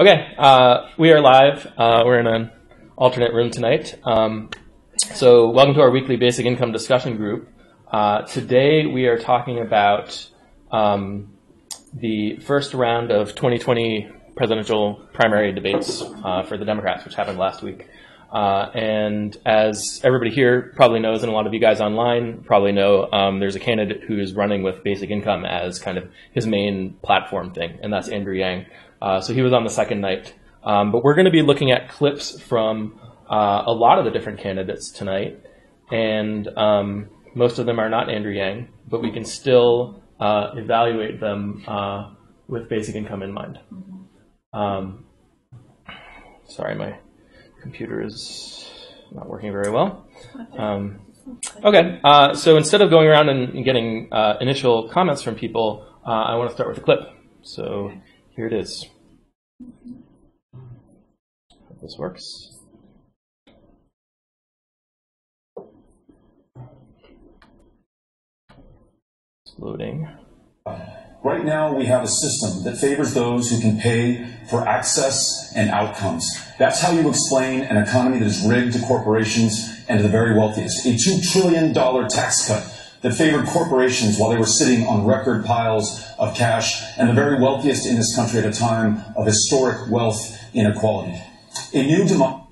Okay, we are live. We're in an alternate room tonight. So welcome to our weekly basic income discussion group. Today we are talking about the first round of 2020 presidential primary debates for the Democrats, which happened last week. And as everybody here probably knows, and a lot of you guys online probably know, there's a candidate who is running with basic income as kind of his main platform thing, and that's Andrew Yang. So he was on the second night. But we're going to be looking at clips from a lot of the different candidates tonight. And most of them are not Andrew Yang, but we can still evaluate them with basic income in mind. Sorry, my computer is not working very well. Okay, so instead of going around and getting initial comments from people, I want to start with a clip. So here it is. Hope this works. It's loading. Right now, we have a system that favors those who can pay for access and outcomes. That's how you explain an economy that is rigged to corporations and to the very wealthiest. A $2 trillion tax cut that favored corporations while they were sitting on record piles of cash and the very wealthiest in this country at a time of historic wealth inequality. A new democracy.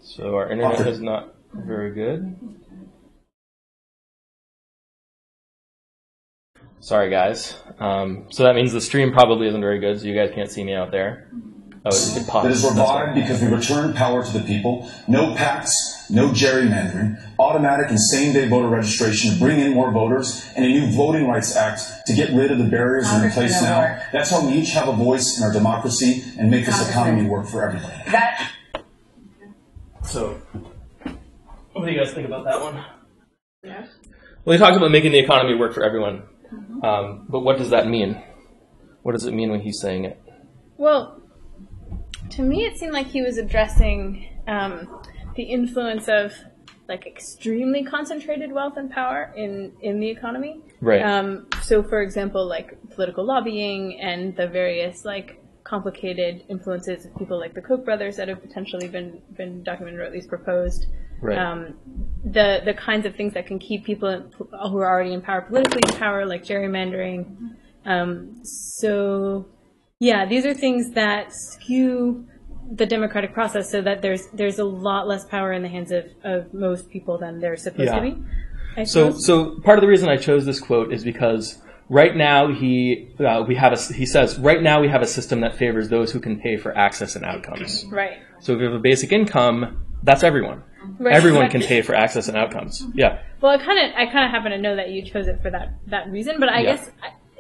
So our internet is not very good. Sorry, guys. So that means the stream probably isn't very good, so you guys can't see me out there. Oh, it popped. That is revived because we return power to the people. No pacts, no gerrymandering, automatic and same-day voter registration to bring in more voters, and a new Voting Rights Act to get rid of the barriers that are in place now. That's how we each have a voice in our democracy and make this economy work for everybody. So, what do you guys think about that one? Yeah. Well, he talks about making the economy work for everyone. But what does that mean? What does it mean when he's saying it? Well, to me, it seemed like he was addressing the influence of like extremely concentrated wealth and power in the economy. Right. So, for example, like political lobbying and the various like complicated influences of people like the Koch brothers that have potentially been documented or at least proposed. Right. The kinds of things that can keep people who are already in power politically in power, like gerrymandering. So, yeah, these are things that skew the democratic process so that there's a lot less power in the hands of most people than there's supposed to be. So part of the reason I chose this quote is because right now he says right now we have a system that favors those who can pay for access and outcomes. Right. So if you have a basic income, that's everyone. Right. Everyone can pay for access and outcomes. Yeah. Well, I kind of happen to know that you chose it for that reason, but I guess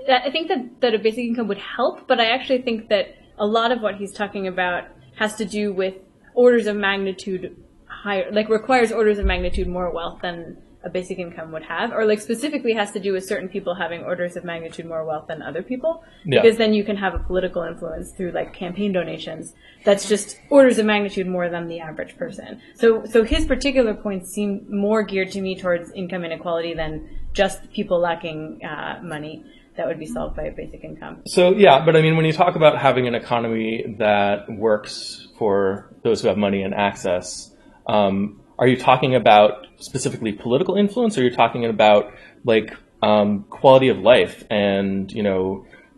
I think that a basic income would help, but I actually think that a lot of what he's talking about has to do with orders of magnitude higher, like requires orders of magnitude more wealth than a basic income would have, or like specifically has to do with certain people having orders of magnitude more wealth than other people, because then you can have a political influence through like campaign donations that's just orders of magnitude more than the average person. So his particular points seem more geared to me towards income inequality than just people lacking money that would be solved by a basic income. So yeah, but I mean, when you talk about having an economy that works for those who have money and access, are you talking about specifically political influence, or are you talking about like quality of life and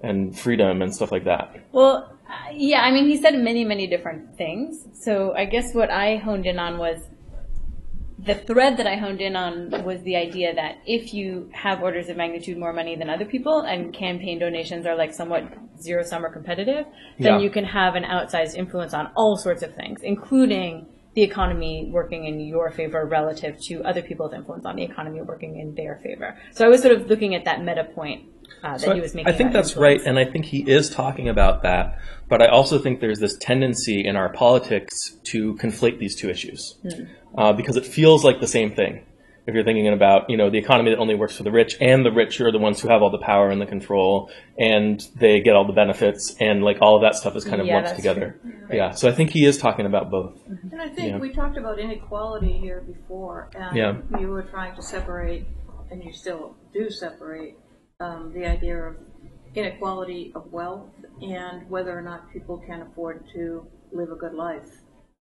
and freedom and stuff like that? Well, yeah, I mean, he said many, many different things. So I guess what I honed in on was the thread that I honed in on was the idea that if you have orders of magnitude more money than other people and campaign donations are like somewhat zero-sum or competitive, then you can have an outsized influence on all sorts of things, including the economy working in your favor relative to other people's influence on the economy working in their favor. So I was sort of looking at that meta point that he was making. I think that's right, and I think he is talking about that, but I also think there's this tendency in our politics to conflate these two issues because it feels like the same thing. If you're thinking about, the economy that only works for the rich, and the rich are the ones who have all the power and the control, and they get all the benefits, and like all of that stuff is kind of lumped together. Right. Yeah, so I think he is talking about both. And I think we talked about inequality here before, and you were trying to separate, and you still do separate, the idea of inequality of wealth and whether or not people can afford to live a good life.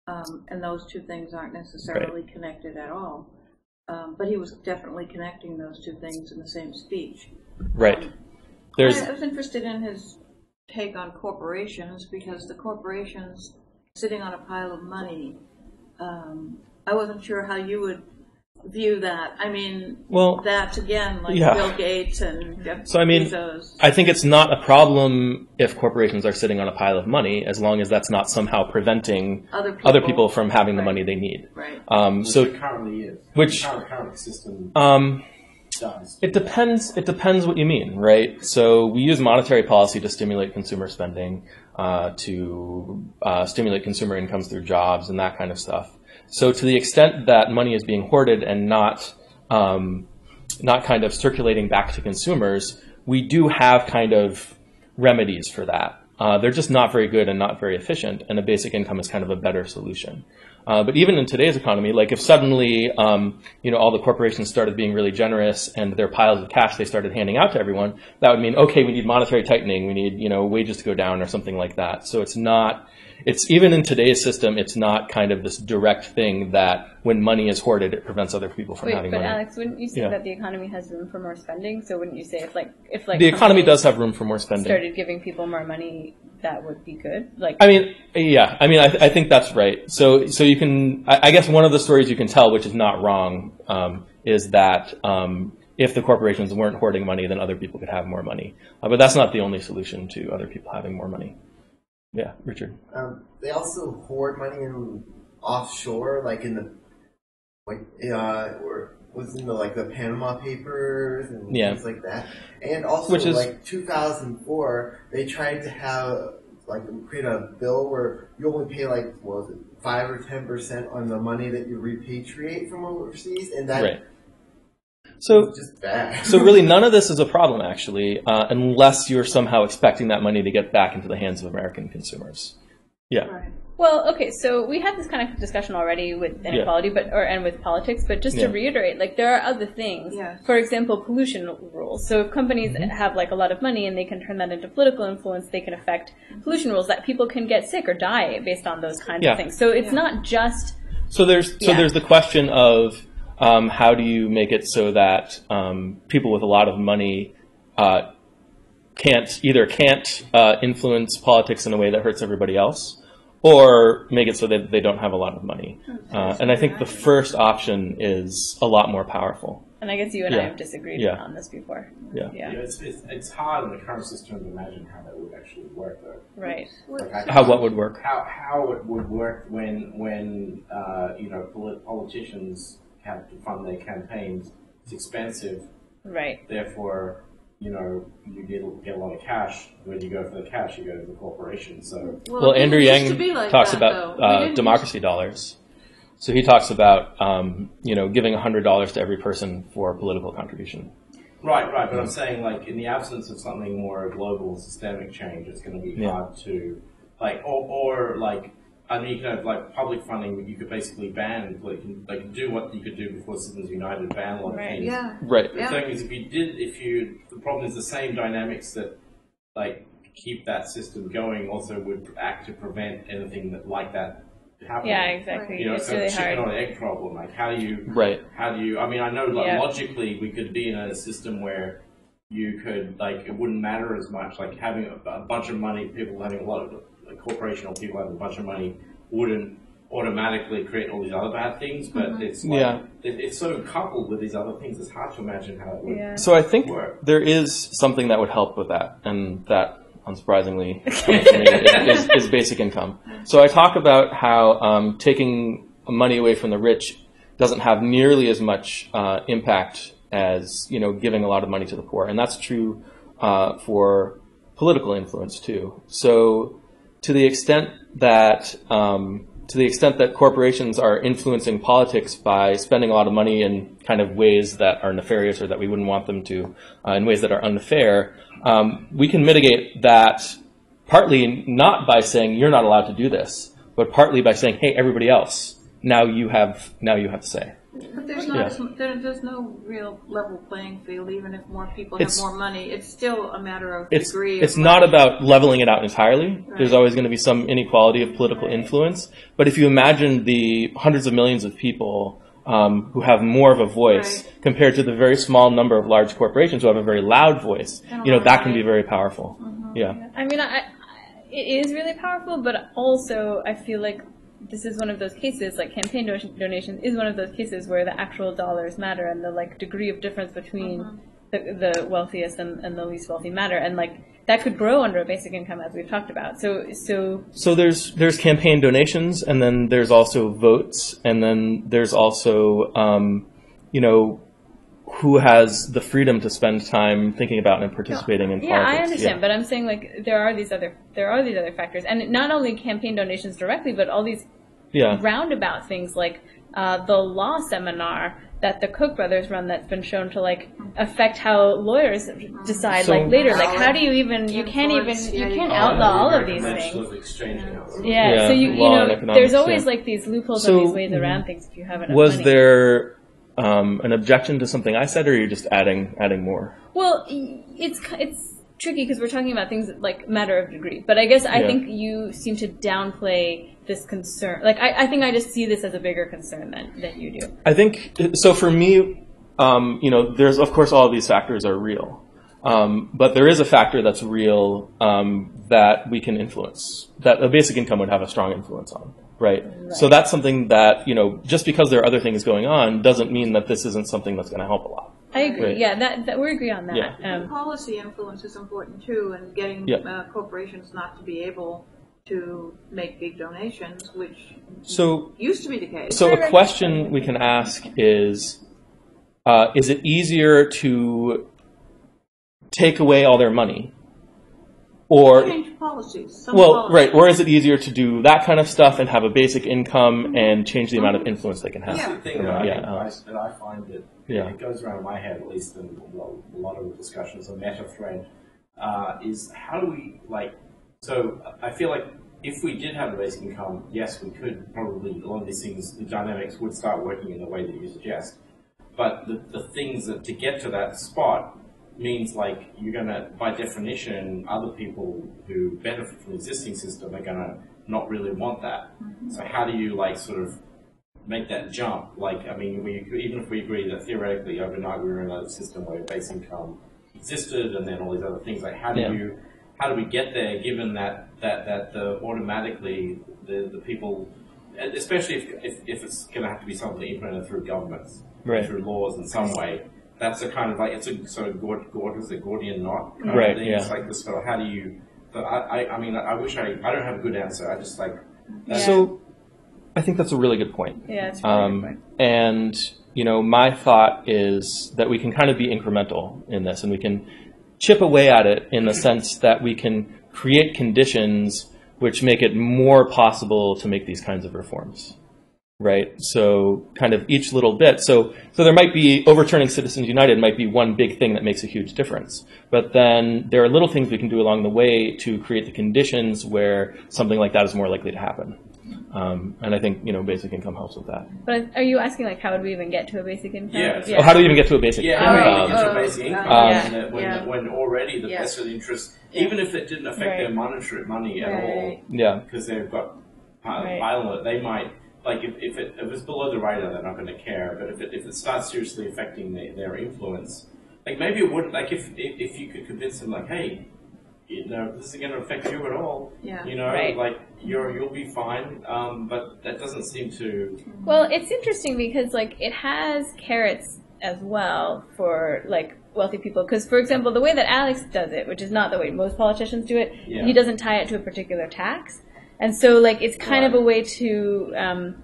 And those two things aren't necessarily connected at all. But he was definitely connecting those two things in the same speech. Right. I was interested in his take on corporations, because the corporations sitting on a pile of money, I wasn't sure how you would view that. I mean, that's again like Bill Gates and Jeff Bezos. I think it's not a problem if corporations are sitting on a pile of money, as long as that's not somehow preventing other people from having the money they need. Right. Which it currently is. Which the current system does. It depends what you mean, right? So we use monetary policy to stimulate consumer spending, to stimulate consumer incomes through jobs and that kind of stuff. So to the extent that money is being hoarded and not kind of circulating back to consumers, we do have kind of remedies for that. They're just not very good and not very efficient, and a basic income is kind of a better solution. But even in today's economy, like if suddenly, all the corporations started being really generous and their piles of cash they started handing out to everyone, that would mean, okay, we need monetary tightening, we need, wages to go down or something like that. So it's even in today's system, it's not kind of this direct thing that when money is hoarded, it prevents other people from having money. But Alex, wouldn't you say that the economy has room for more spending? So wouldn't you say if the economy does have room for more spending, started giving people more money, that would be good? I think that's right. So you can, I guess one of the stories you can tell, which is not wrong, is that if the corporations weren't hoarding money, then other people could have more money. But that's not the only solution to other people having more money. Yeah, Richard. They also hoard money in offshore, like in the the Panama Papers and things like that. And also, 2004, they tried to create a bill where you only pay 5 or 10% on the money that you repatriate from overseas, and that. So, just bad. So really none of this is a problem, actually, unless you're somehow expecting that money to get back into the hands of American consumers. Yeah. Right. Well, okay, so we had this kind of discussion already with inequality, and with politics, but just to reiterate, there are other things. Yeah. For example, pollution rules. So if companies have a lot of money and they can turn that into political influence, they can affect pollution rules that people can get sick or die based on those kinds of things. So it's not just. So there's the question of. How do you make it so that people with a lot of money can't influence politics in a way that hurts everybody else, or make it so that they don't have a lot of money? And I think the first option is a lot more powerful. And I guess you and I have disagreed on this before. Yeah. It's hard in the current system to imagine how that would actually work, though. Right. What would work? How it would work when politicians have to fund their campaigns. It's expensive. Right. Therefore, you get a lot of cash. When you go for the cash, you go to the corporation. So Andrew Yang talks about democracy dollars. So he talks about giving $100 to every person for political contribution. Right. But I'm saying, in the absence of something more global, systemic change, it's going to be hard to you can have public funding. You could basically ban, do what you could do before Citizens United, ban a lot of things. Yeah. Right. The thing is, the problem is the same dynamics that keep that system going also would act to prevent anything like that happening. Yeah, exactly. It's so really chicken hard. or egg problem. How do you? Right. How do you? I mean, I know logically we could be in a system where you could it wouldn't matter as much. Having a bunch of money, people having a lot of. A corporation or people having a bunch of money wouldn't automatically create all these other bad things, but it's sort of coupled with these other things. It's hard to imagine how it would work. So I think there is something that would help with that, and that, unsurprisingly, is basic income. So I talk about how taking money away from the rich doesn't have nearly as much impact as giving a lot of money to the poor, and that's true for political influence too. So to the extent that corporations are influencing politics by spending a lot of money in kind of ways that are nefarious or that we wouldn't want them to, in ways that are unfair, we can mitigate that partly not by saying you're not allowed to do this, but partly by saying, hey, everybody else, now you have to say. But there's no real level playing field, even if more people have more money. It's still a matter of degree. It's not about leveling it out entirely. Right. There's always going to be some inequality of political influence. But if you imagine the hundreds of millions of people who have more of a voice compared to the very small number of large corporations who have a very loud voice, that can be very powerful. Mm-hmm. Yeah. I mean, it is really powerful, but also I feel like this is one of those cases, like campaign donations is one of those cases where the actual dollars matter and the degree of difference between the wealthiest and the least wealthy matter, and that could grow under a basic income, as we've talked about. So there's campaign donations, and then there's also votes, and then there's also who has the freedom to spend time thinking about and participating in politics. Yeah, I understand, but I'm saying there are these other factors, and not only campaign donations directly, but all these roundabout things like the law seminar that the Koch brothers run that's been shown to affect how lawyers decide later. How do you even you can't outlaw all of these things. So there's always these loopholes and these ways around things if you have enough was money. There an objection to something I said, or are you just adding more? Well, it's tricky because we're talking about things like matter of degree. But I guess I think you seem to downplay this concern. I think I just see this as a bigger concern than you do. I think so. For me, there's of course all of these factors are real, but there is a factor that's real that we can influence. That a basic income would have a strong influence on. Right. So that's something that, just because there are other things going on doesn't mean that this isn't something that's going to help a lot. I agree. Right. Yeah, that we agree on that. Yeah. Policy influence is important too, and getting corporations not to be able to make big donations, which used to be the case. So a question we can ask is it easier to take away all their money? Or change policies. Or is it easier to do that kind of stuff and have a basic income and change the amount of influence they can have? That's the thing that I find that it goes around my head, at least in a lot of the discussions, a meta thread, is how do we, so I feel like if we did have a basic income, yes, we could probably, a lot of these things, the dynamics would start working in the way that you suggest. But the things that to get to that spot means you're going to, by definition, other people who benefit from the existing system are going to not really want that. Mm-hmm. So how do you sort of make that jump? Even if we agree that theoretically overnight we were in a system where basic income existed and then all these other things, how do we get there given that automatically the people, especially if it's going to have to be something implemented through governments, through laws in some way. That's a kind of it's a sort of Gordian knot kind of thing. It's this sort of how do you? But I wish I don't have a good answer. I just So, I think that's a really good point. Yeah, it's a really good point. And my thought is that we can kind of be incremental in this, and we can chip away at it in the sense that we can create conditions which make it more possible to make these kinds of reforms. Right. So kind of each little bit. So there might be overturning Citizens United might be one big thing that makes a huge difference. But then there are little things we can do along the way to create the conditions where something like that is more likely to happen. And I think, basic income helps with that. But are you asking how would we even get to a basic income? Yeah. How do we even get to a basic income? Basic income when already the vested interest, even if it didn't affect their money at all, because they've got pilot, they might. If it's below the radar, they're not going to care. But if it starts seriously affecting their influence, maybe it would. If you could convince them, hey, this isn't going to affect you at all. Yeah. You'll be fine. But that doesn't seem to. Well, it's interesting because it has carrots as well for wealthy people. Because for example, the way that Alex does it, which is not the way most politicians do it, he doesn't tie it to a particular tax. And so, it's kind of a way to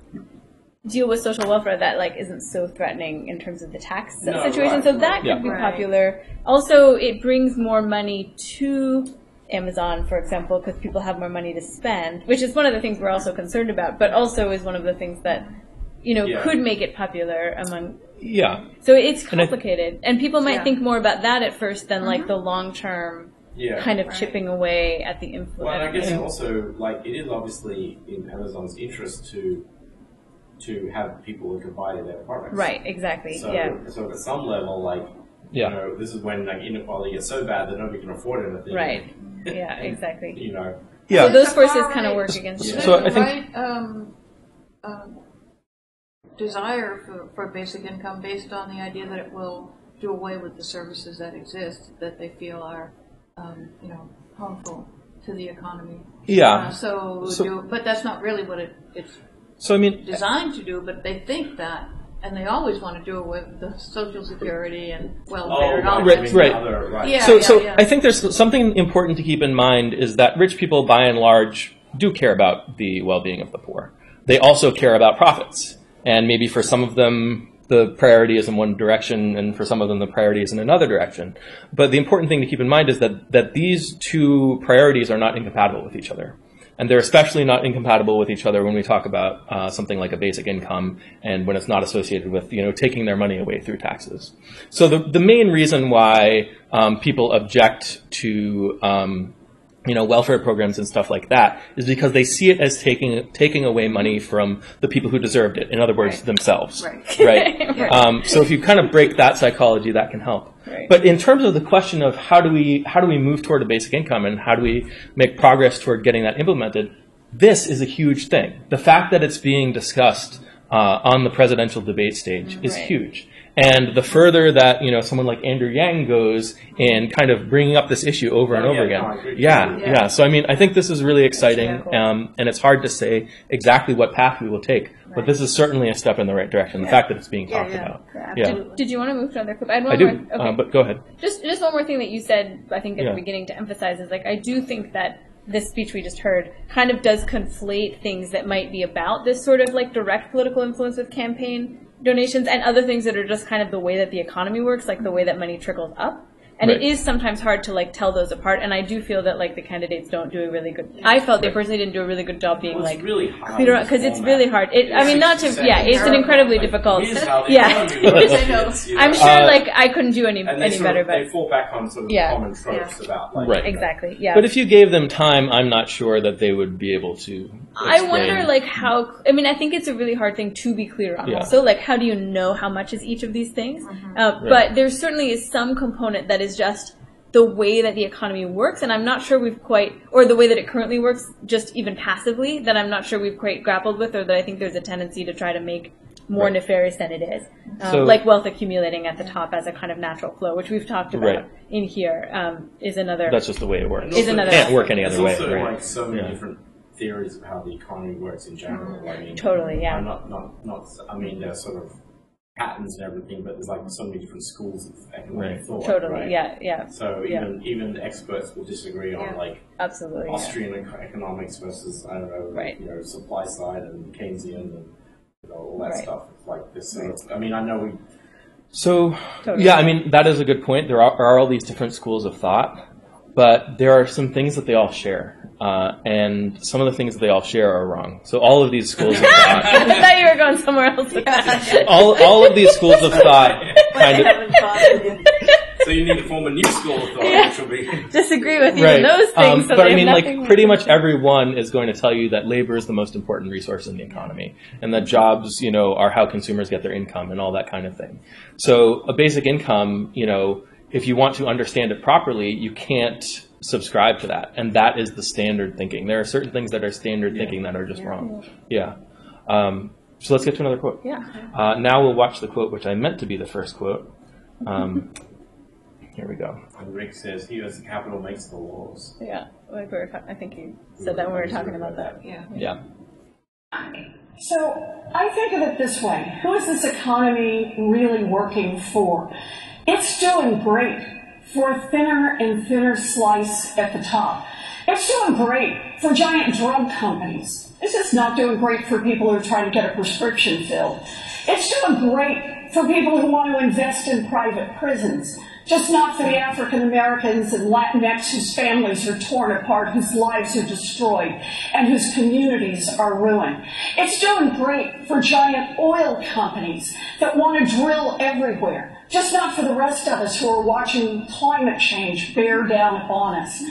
deal with social welfare that, isn't so threatening in terms of the tax situation. So that could be popular. Also, it brings more money to Amazon, for example, because people have more money to spend, which is one of the things we're also concerned about, but also is one of the things that, could make it popular among... Yeah. So it's complicated. And people might think more about that at first than, the long-term... kind of chipping away at the influence. Well, and I guess also, it is obviously in Amazon's interest to have people who can buy their products. Right, exactly. So, yeah. So at some level, like, you know, this is when like inequality gets so bad that nobody can afford anything. Right. Yeah, exactly. You know. Yeah. So those forces kind of work against each other. So I think desire for basic income based on the idea that it will do away with the services that exist that they feel are, harmful to the economy. Yeah. But that's not really what it's designed to do. But they think that, and they always want to do away with the Social Security and welfare and all that. Right. Yeah, so I think there's something important to keep in mind is that rich people, by and large, do care about the well-being of the poor. They also care about profits. And maybe for some of them, the priority is in one direction, and for some of them, the priority is in another direction. But the important thing to keep in mind is that these two priorities are not incompatible with each other. And they're especially not incompatible with each other when we talk about something like a basic income and when it's not associated with, taking their money away through taxes. So the main reason why people object to welfare programs and stuff like that is because they see it as taking away money from the people who deserved it. In other words, themselves. Right. So if you kind of break that psychology, that can help. Right. But in terms of the question of how do we move toward a basic income and how do we make progress toward getting that implemented, this is a huge thing. The fact that it's being discussed on the presidential debate stage is huge. And the further that, someone like Andrew Yang goes in kind of bringing up this issue over and over again. So, I think this is really exciting, cool. And it's hard to say exactly what path we will take, but this is certainly a step in the right direction, the fact that it's being talked about. Did you want to move to another clip? I do, but go ahead. Just one more thing that you said, I think, at the beginning to emphasize is, I do think that this speech we just heard kind of does conflate things that might be about this sort of, direct political influence with campaign donations and other things that are just kind of the way that the economy works, like the way that money trickles up. And it is sometimes hard to tell those apart. And I do feel that the candidates don't do a really good. I felt they personally didn't do a really good job being it's really hard clear because it's really hard. It's an incredibly difficult. I'm sure I couldn't do any better. But they fall back on sort of common tropes about exactly. Yeah. But if you gave them time, I'm not sure that they would be able to. I wonder how. I think it's a really hard thing to be clear on. Also, how do you know how much is each of these things? But there certainly is some component that is just the way that the economy works, and I'm not sure we've quite, or the way that it currently works, just even passively, that I'm not sure we've quite grappled with, or that I think there's a tendency to try to make more nefarious than it is. Like wealth accumulating at the top as a kind of natural flow, which we've talked about in here, is another. That's just the way it works. Is another. It can't work any other way. There's also so many different theories of how the economy works in general. Totally, yeah. There's sort of patterns and everything, but there's so many different schools of economic thought. Totally, yeah. So even the experts will disagree on absolutely Austrian economics versus supply side and Keynesian and all that stuff. It's like this sort of. I know we. So that is a good point. There are all these different schools of thought, but there are some things that they all share. And some of the things that they all share are wrong. So all of these schools of thought... I thought you were going somewhere else with that. all of these schools of thought kind of... So you need to form a new school of thought, which will be... Disagree with even those things. But pretty much everyone is going to tell you that labor is the most important resource in the economy, and that jobs, are how consumers get their income and all that kind of thing. So a basic income, if you want to understand it properly, you can't subscribe to that, and that is the standard thinking. There are certain things that are standard thinking that are just wrong. So let's get to another quote. Now we'll watch the quote which I meant to be the first quote. Here we go. And Rick says, "He who has the capital makes the laws." I think you said that when we were talking about that. So I think of it this way: who is this economy really working for? It's doing great for a thinner and thinner slice at the top. It's doing great for giant drug companies. It's just not doing great for people who are trying to get a prescription filled. It's doing great for people who want to invest in private prisons, just not for the African Americans and Latinx whose families are torn apart, whose lives are destroyed, and whose communities are ruined. It's doing great for giant oil companies that want to drill everywhere, just not for the rest of us who are watching climate change bear down upon us.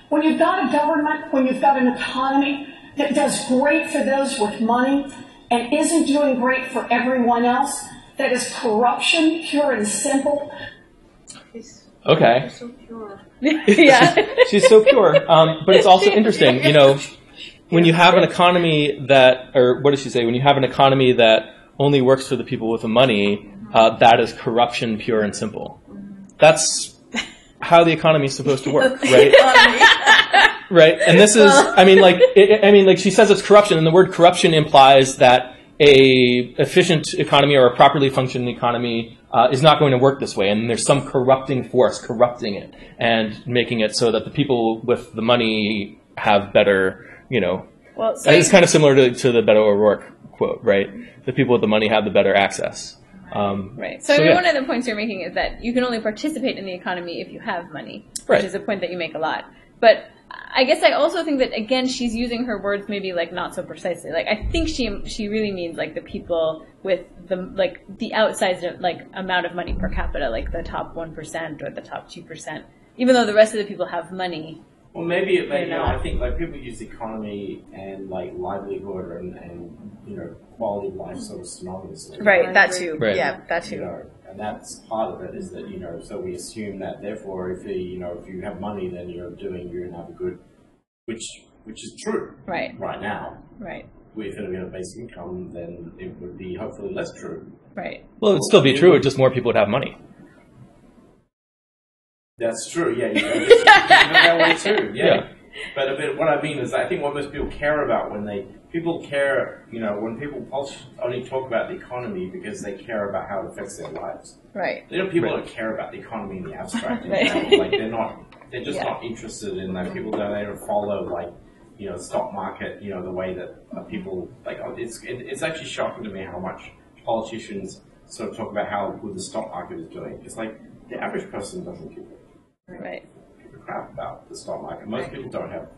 When you've got a government, when you've got an economy that does great for those with money and isn't doing great for everyone else, that is corruption, pure and simple. Okay. So pure. Yeah. She's so pure. But it's also interesting, you know, when you have an economy that, or what does she say? When you have an economy that only works for the people with the money, that is corruption, pure and simple. That's how the economy is supposed to work, right? Right. And this is, I mean, like she says it's corruption, and the word corruption implies that a efficient economy or a properly functioning economy is not going to work this way, and there's some corrupting force corrupting it and making it so that the people with the money have better, you know. Well, so it's kind of similar to the Beto O'Rourke quote, right? The people with the money have the better access. Right. So one of the points you're making is that you can only participate in the economy if you have money, which is a point that you make a lot. But I guess I also think that, again, she's using her words maybe like not so precisely. Like, I think she really means like the people with the outsized like amount of money per capita, like the top 1% or the top 2%, even though the rest of the people have money. Well, maybe I think like people use economy and like livelihood and you know, quality of life sort of synonymously. Right, that too. Right. Yeah, that too. You know, and that's part of it, is that, you know, so we assume that therefore if you have money, then you're gonna have a good, which is true. Right. Right now. Right. If it had a basic income, then it would be hopefully less true. Right. Well, it would still be true, just more people would have money. That's true, yeah. You can look that way too, yeah. But what I mean is, I think what most people care about when people only talk about the economy because they care about how it affects their lives. Right. People don't care about the economy in the abstract. Right. Like they're just not interested in that. People don't follow like, you know, the stock market, you know, the way that people like. It's actually shocking to me how much politicians sort of talk about how good the stock market is doing. It's like the average person doesn't give a crap about the stock market. Most people don't have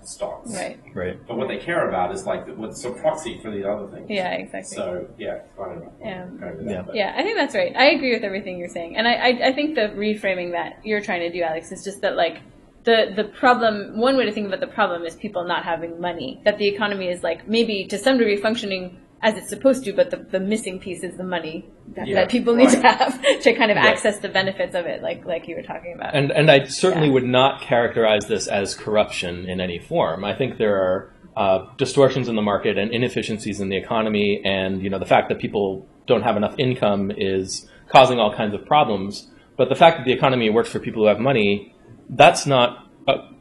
stocks. Right. But what they care about is like what's a proxy for the other things. Yeah, exactly. So I don't know. I think that's right. I agree with everything you're saying, and I think the reframing that you're trying to do, Alex, is just that like the problem. One way to think about the problem is people not having money. That the economy is like maybe to some degree functioning as it's supposed to, but the missing piece is the money that people need to have to kind of access the benefits of it, like you were talking about. And I certainly would not characterize this as corruption in any form. I think there are distortions in the market and inefficiencies in the economy, and you know, the fact that people don't have enough income is causing all kinds of problems. But the fact that the economy works for people who have money, that's not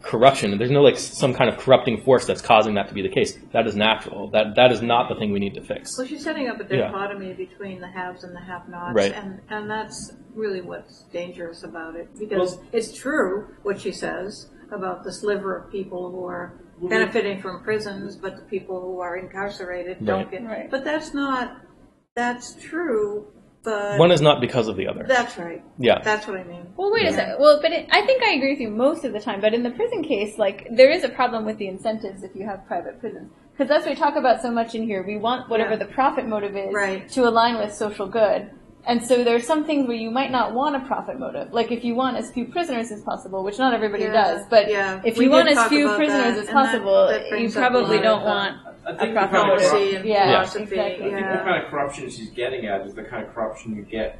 corruption. There's no like some kind of corrupting force that's causing that to be the case. That is natural. That is not the thing we need to fix. Well, she's setting up a dichotomy between the haves and the have-nots, and that's really what's dangerous about it, because it's true what she says about the sliver of people who are benefiting from prisons, but the people who are incarcerated don't get. Right. But that's true. But one is not because of the other. That's right. Yeah. That's what I mean. Well, wait a second. Well, but I think I agree with you most of the time. But in the prison case, like, there is a problem with the incentives if you have private prisons. Because that's what we talk about so much in here. We want whatever the profit motive is to align with social good. And so there are some things where you might not want a profit motive. Like if you want as few prisoners as possible, which not everybody does. But if you want as few prisoners as possible, you probably don't want a profit motive. Exactly. I think the kind of corruption she's getting at is the kind of corruption you get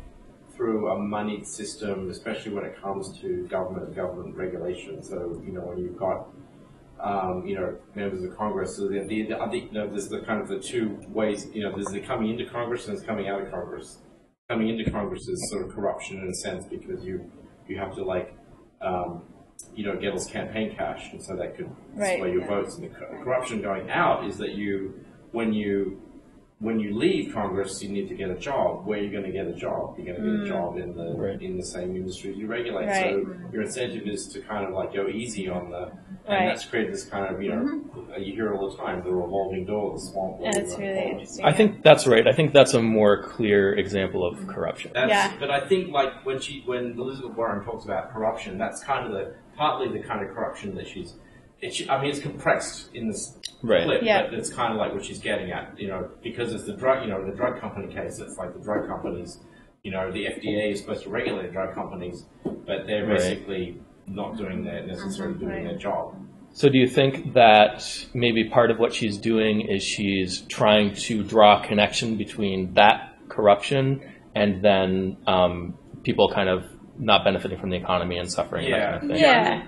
through a moneyed system, especially when it comes to government and government regulation. So, you know, when you've got members of Congress. So I think there's the kind of the two ways. You know, there's the coming into Congress and there's coming out of Congress. Coming into Congress is sort of corruption in a sense, because you have to get all this campaign cash, and so that could sway your votes. And the corruption going out is that when you leave Congress, you need to get a job. Where are you going to get a job? You're going to get a job in the same industry you regulate. So your incentive is to kind of like go easy on the. And that's created this kind of, you hear it all the time, the revolving door, the swamp. That's really interesting. I think that's right. I think that's a more clear example of corruption. But I think like when Elizabeth Warren talks about corruption, that's kind of partly the kind of corruption that it's compressed in this clip, but it's kind of like what she's getting at, because it's the drug, the drug company case, it's like the drug companies, the FDA is supposed to regulate drug companies, but they're basically not doing necessarily doing their job. So do you think that maybe part of what she's doing is she's trying to draw a connection between that corruption and then people kind of not benefiting from the economy and suffering? Yeah, that kind of thing?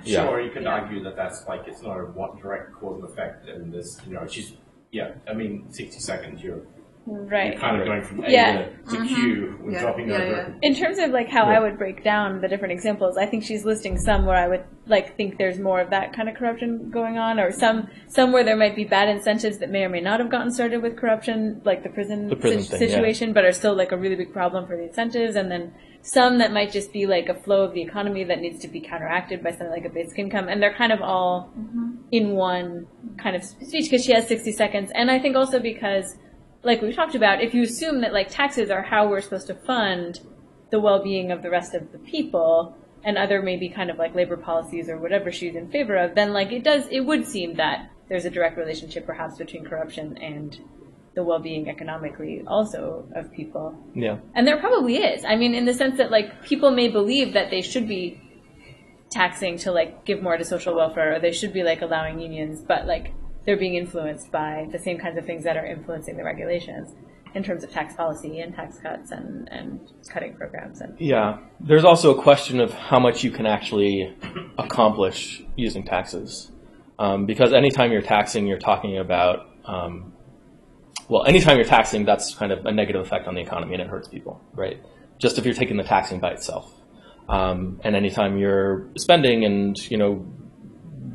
Yeah. Sure, you could argue that that's like, it's not a one direct cause and effect, and this, she's, I mean, 60 seconds, you're kind of going from A to Q with dropping over. In terms of like how I would break down the different examples, I think she's listing some where I would like think there's more of that kind of corruption going on, or some where there might be bad incentives that may or may not have gotten started with corruption, like the prison situation, but are still like a really big problem for the incentives, and then some that might just be like a flow of the economy that needs to be counteracted by something like a basic income, and they're kind of all in one kind of speech because she has 60 seconds, and I think also because, like we talked about, if you assume that like taxes are how we're supposed to fund the well-being of the rest of the people and other maybe kind of like labor policies or whatever she's in favor of, then like it would seem that there's a direct relationship perhaps between corruption and the well-being economically also of people. Yeah. And there probably is. I mean, in the sense that like people may believe that they should be taxing to like give more to social welfare, or they should be like allowing unions, but like they're being influenced by the same kinds of things that are influencing the regulations in terms of tax policy and tax cuts and cutting programs. And there's also a question of how much you can actually accomplish using taxes. Because anytime you're taxing, you're talking about, anytime you're taxing, that's kind of a negative effect on the economy and it hurts people, right? Just if you're taking the taxing by itself. And anytime you're spending and,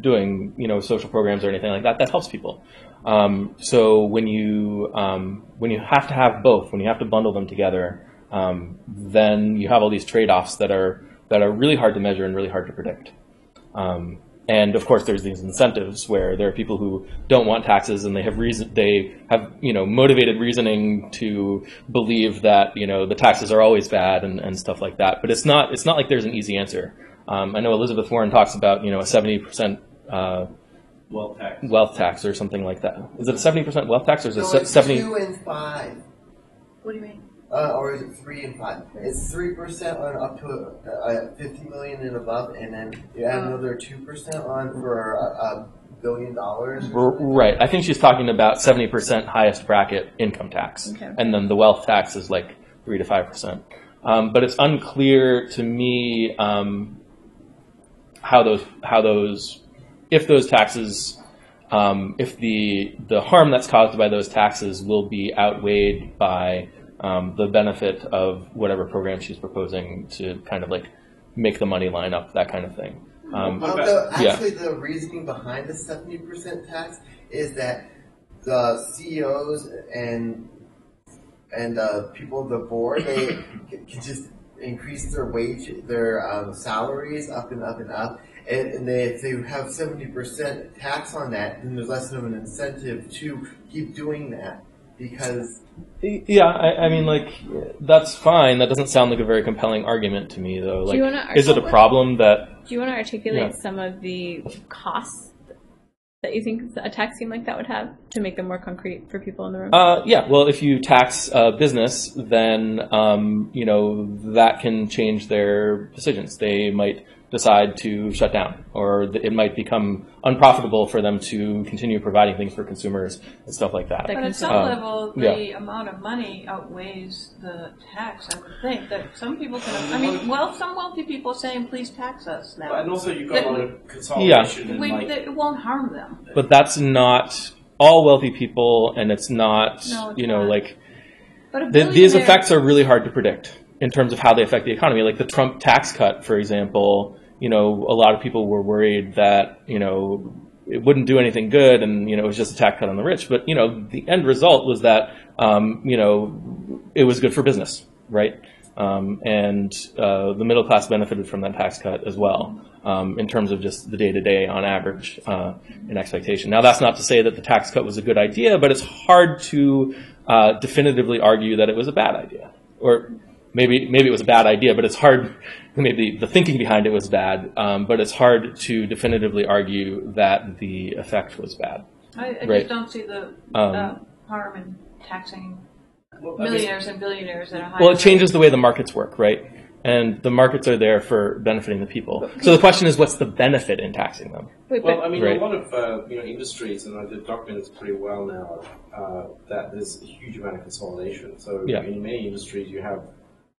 doing, social programs or anything like that, that helps people. So when you have to have both, when you have to bundle them together, then you have all these trade-offs that are really hard to measure and really hard to predict. And of course, there's these incentives where there are people who don't want taxes, and they have motivated reasoning to believe that the taxes are always bad and stuff like that. But it's not like there's an easy answer. I know Elizabeth Warren talks about a 70% wealth tax or something like that. Is it a 70% wealth tax, or is it 70? 2 and 5. What do you mean? Or is it 3 and 5? It's 3% on up to 50 million and above, and then you add another 2% on for $1 billion. Right. I think she's talking about 70% highest bracket income tax, and then the wealth tax is like 3 to 5%. But it's unclear to me how those if those taxes, if the harm that's caused by those taxes will be outweighed by the benefit of whatever program she's proposing to kind of like make the money line up, that kind of thing. The reasoning behind the 70% tax is that the CEOs and people of the board, they can just increase their salaries up and up and up. And if they have 70% tax on that, then there's less of an incentive to keep doing that. Because I mean, like, that's fine. That doesn't sound like a very compelling argument to me, though. Like, is it a problem that? Do you want to articulate some of the costs that you think a tax scheme like that would have to make them more concrete for people in the room? Well, if you tax business, then that can change their decisions. They might decide to shut down, or it might become unprofitable for them to continue providing things for consumers and stuff like that. But at some level, the amount of money outweighs the tax. I would think that some people can. Some wealthy people are saying, "Please tax us now." And also, you've got a lot of consolidation. It won't harm them. But that's not all wealthy people, and it's not. But these effects are really hard to predict in terms of how they affect the economy. Like the Trump tax cut, for example. A lot of people were worried that, it wouldn't do anything good and, it was just a tax cut on the rich. But, the end result was that, it was good for business, right? And the middle class benefited from that tax cut as well, in terms of just the day-to-day on average in expectation. Now, that's not to say that the tax cut was a good idea, but it's hard to definitively argue that it was a bad idea. Or maybe it was a bad idea, but it's hard. Maybe the thinking behind it was bad, but it's hard to definitively argue that the effect was bad. I just don't see the harm in taxing millionaires and billionaires at a high Well, it changes the way the markets work, right? And the markets are there for benefiting the people. So the question is, what's the benefit in taxing them? Well, I mean, right. A lot of industries, and the document is pretty well now, that there's a huge amount of consolidation. So in many industries, you have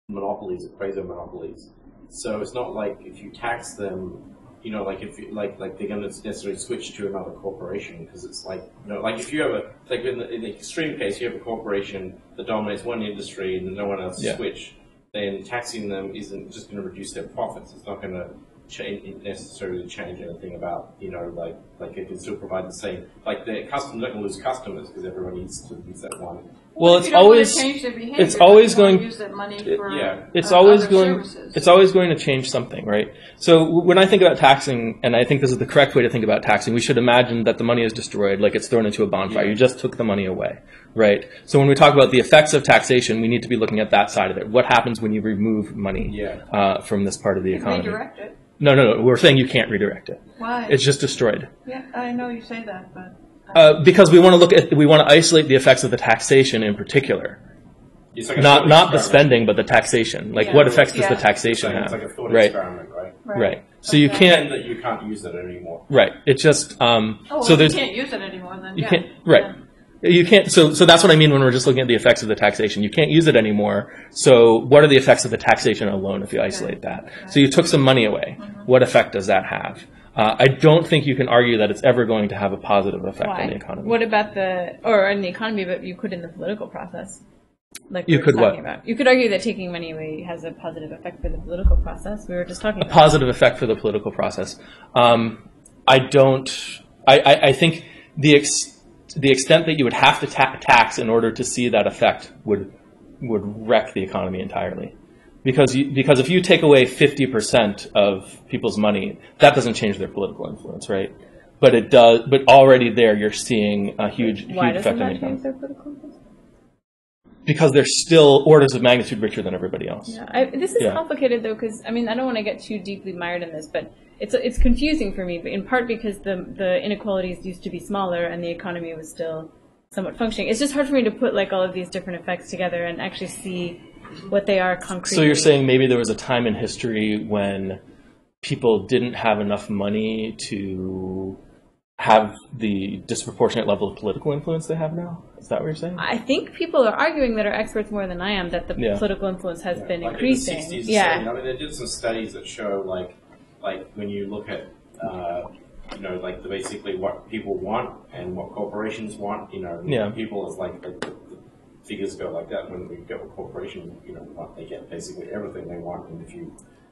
monopolies, quasi-monopolies. So it's not like if you tax them, like if like they're going to necessarily switch to another corporation, because it's like like if you have in the extreme case, you have a corporation that dominates one industry and no one else switch. Then taxing them isn't just going to reduce their profits. It's not going to necessarily change anything about, like it can still provide the same, like the customer, not going to lose customers because everyone needs to use that one. Well, it's always going to use that money for it's always going to change something, right? So when I think about taxing, and I think this is the correct way to think about taxing, we should imagine that the money is destroyed, like it's thrown into a bonfire. You just took the money away, right? So when we talk about the effects of taxation, we need to be looking at that side of it. What happens when you remove money from this part of the economy? Redirect it. No. We're saying you can't redirect it. Why? It's just destroyed. Yeah, I know you say that, but because we want to isolate the effects of the taxation in particular, like not the spending, but the taxation. Like what effects does the taxation have? It's like a thought right. experiment, right? Right. So you can't. That you can't use it anymore. Right. It's just. So you can't use it anymore. Then you can't. Right. You can't. So that's what I mean when we're just looking at the effects of the taxation. You can't use it anymore. So what are the effects of the taxation alone if you isolate that? So you took some money away. What effect does that have? I don't think you can argue that it's ever going to have a positive effect on the economy. What about in the economy, but you could in the political process? Like you could what? About. You could argue that taking money away has a positive effect for the political process. We were just talking about positive effect for the political process. I think the extent that you would have to tax in order to see that effect would wreck the economy entirely. Because if you take away 50% of people's money, that doesn't change their political influence, right? But it does. But already there, you're seeing a huge effect on the economy. Why doesn't that change their political influence? Because they're still orders of magnitude richer than everybody else. Yeah, this is complicated though, because I don't want to get too deeply mired in this, but it's confusing for me. But in part because the inequalities used to be smaller and the economy was still somewhat functioning. It's just hard for me to put like all of these different effects together and actually see what they are concretely. So you're saying maybe there was a time in history when people didn't have enough money to have the disproportionate level of political influence they have now? Is that what you're saying? I think people are arguing that are experts more than I am that the political influence has been increasing. In the 60s, they did some studies that show like when you look at basically what people want and what corporations want, people is like the figures go like that. When we get a corporation, they get basically everything they want. And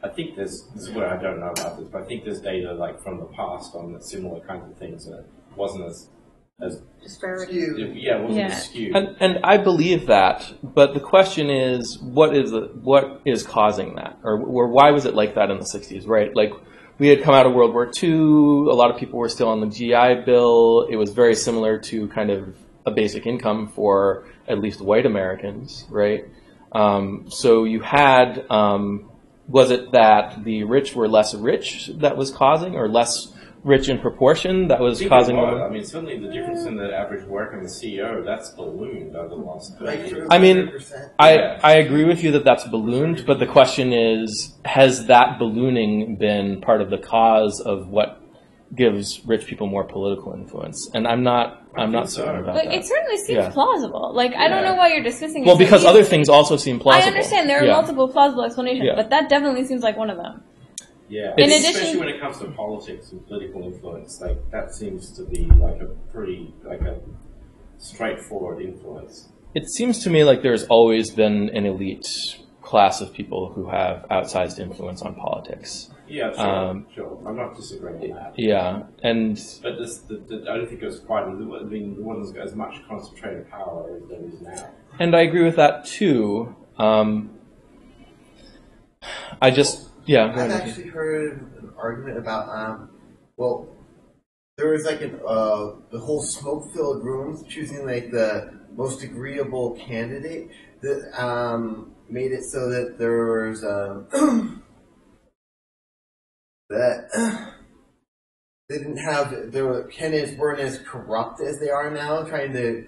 I think this is where I don't know about this, but I think there's data like from the past on similar kinds of things that wasn't as disparity. It wasn't as skewed. And I believe that, but the question is, what is causing that, or why was it like that in the 60s? Right, like we had come out of World War II. A lot of people were still on the GI Bill. It was very similar to kind of a basic income for at least white Americans, right? So you had. Was it that the rich were less rich that was causing, or less rich in proportion that was causing? Certainly the difference in the average worker and the CEO, that's ballooned over the last 30 years. I agree with you that that's ballooned, but the question is, has that ballooning been part of the cause of what gives rich people more political influence? And I'm not certain about that. It certainly seems plausible. Like, I don't know why you're dismissing it. Well, because other things also seem plausible. I understand there are multiple plausible explanations, but that definitely seems like one of them. Yeah, especially when it comes to politics and political influence, like that seems to be like a straightforward influence. It seems to me like there's always been an elite class of people who have outsized influence on politics. Yeah, sure. I'm not disagreeing on that. Yeah, but I don't think it was quite. There wasn't as much concentrated power as there is now. And I agree with that too. I've actually heard an argument about there was like the whole smoke-filled rooms choosing like the most agreeable candidate that made it so that there was that they didn't have candidates weren't as corrupt as they are now, trying to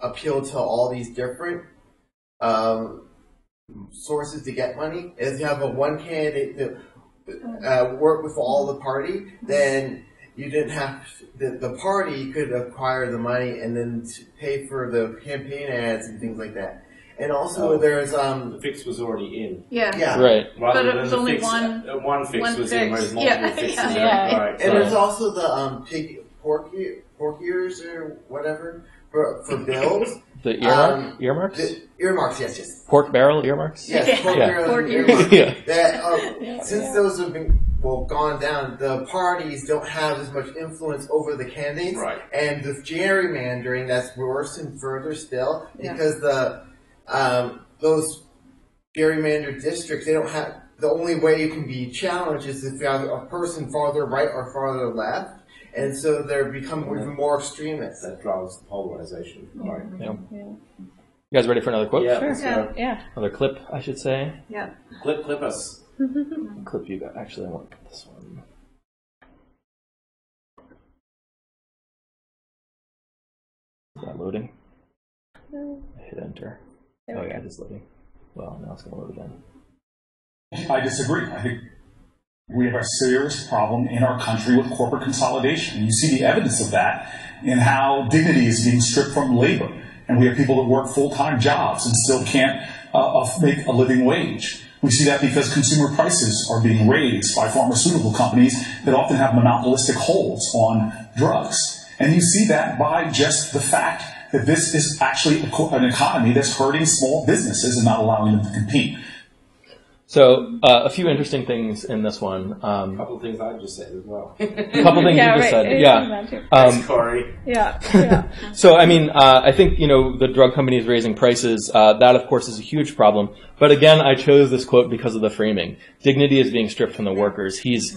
appeal to all these different sources to get money. If you have a one candidate that work with all the party, then you didn't have the party could acquire the money and then pay for the campaign ads and things like that. And also, there's the fix was already in. Yeah. Right. But it was only one fix was in. Whereas multiple fixes. Yeah. And there's also the pork ears or whatever for bills. The earmarks? The earmarks, yes. Pork barrel earmarks? Yes, pork barrel Pork earmarks. Yeah. That, since those have been gone down, the parties don't have as much influence over the candidates. Right. And the gerrymandering, that's worse and further still, because those gerrymandered districts, they don't have, the only way you can be challenged is if you have a person farther right or farther left. And so they're becoming even more extremist. That drives the polarization. Right. Yeah. You guys ready for another quote? Yeah. Sure. Yeah. Another clip, I should say. Yeah. Clip us. Clip you got. Actually, I want this one. Is that loading? Hit enter. Oh yeah, it's loading. Well, now it's going to load again. I disagree. I think we have a serious problem in our country with corporate consolidation. And you see the evidence of that in how dignity is being stripped from labor. And we have people that work full-time jobs and still can't make a living wage. We see that because consumer prices are being raised by pharmaceutical companies that often have monopolistic holds on drugs. And you see that by just the fact that this is actually an economy that's hurting small businesses and not allowing them to compete. So, a few interesting things in this one. A couple of things I just said as well. A couple things you just said. Yeah. Corey. Yeah. So, I mean, I think, the drug companies raising prices, that of course is a huge problem. But again, I chose this quote because of the framing. Dignity is being stripped from the workers. He's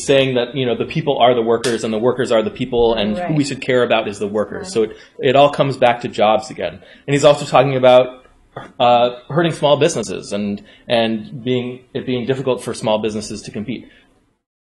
saying that, the people are the workers and the workers are the people, and who we should care about is the workers. So it all comes back to jobs again. And he's also talking about hurting small businesses and being difficult for small businesses to compete.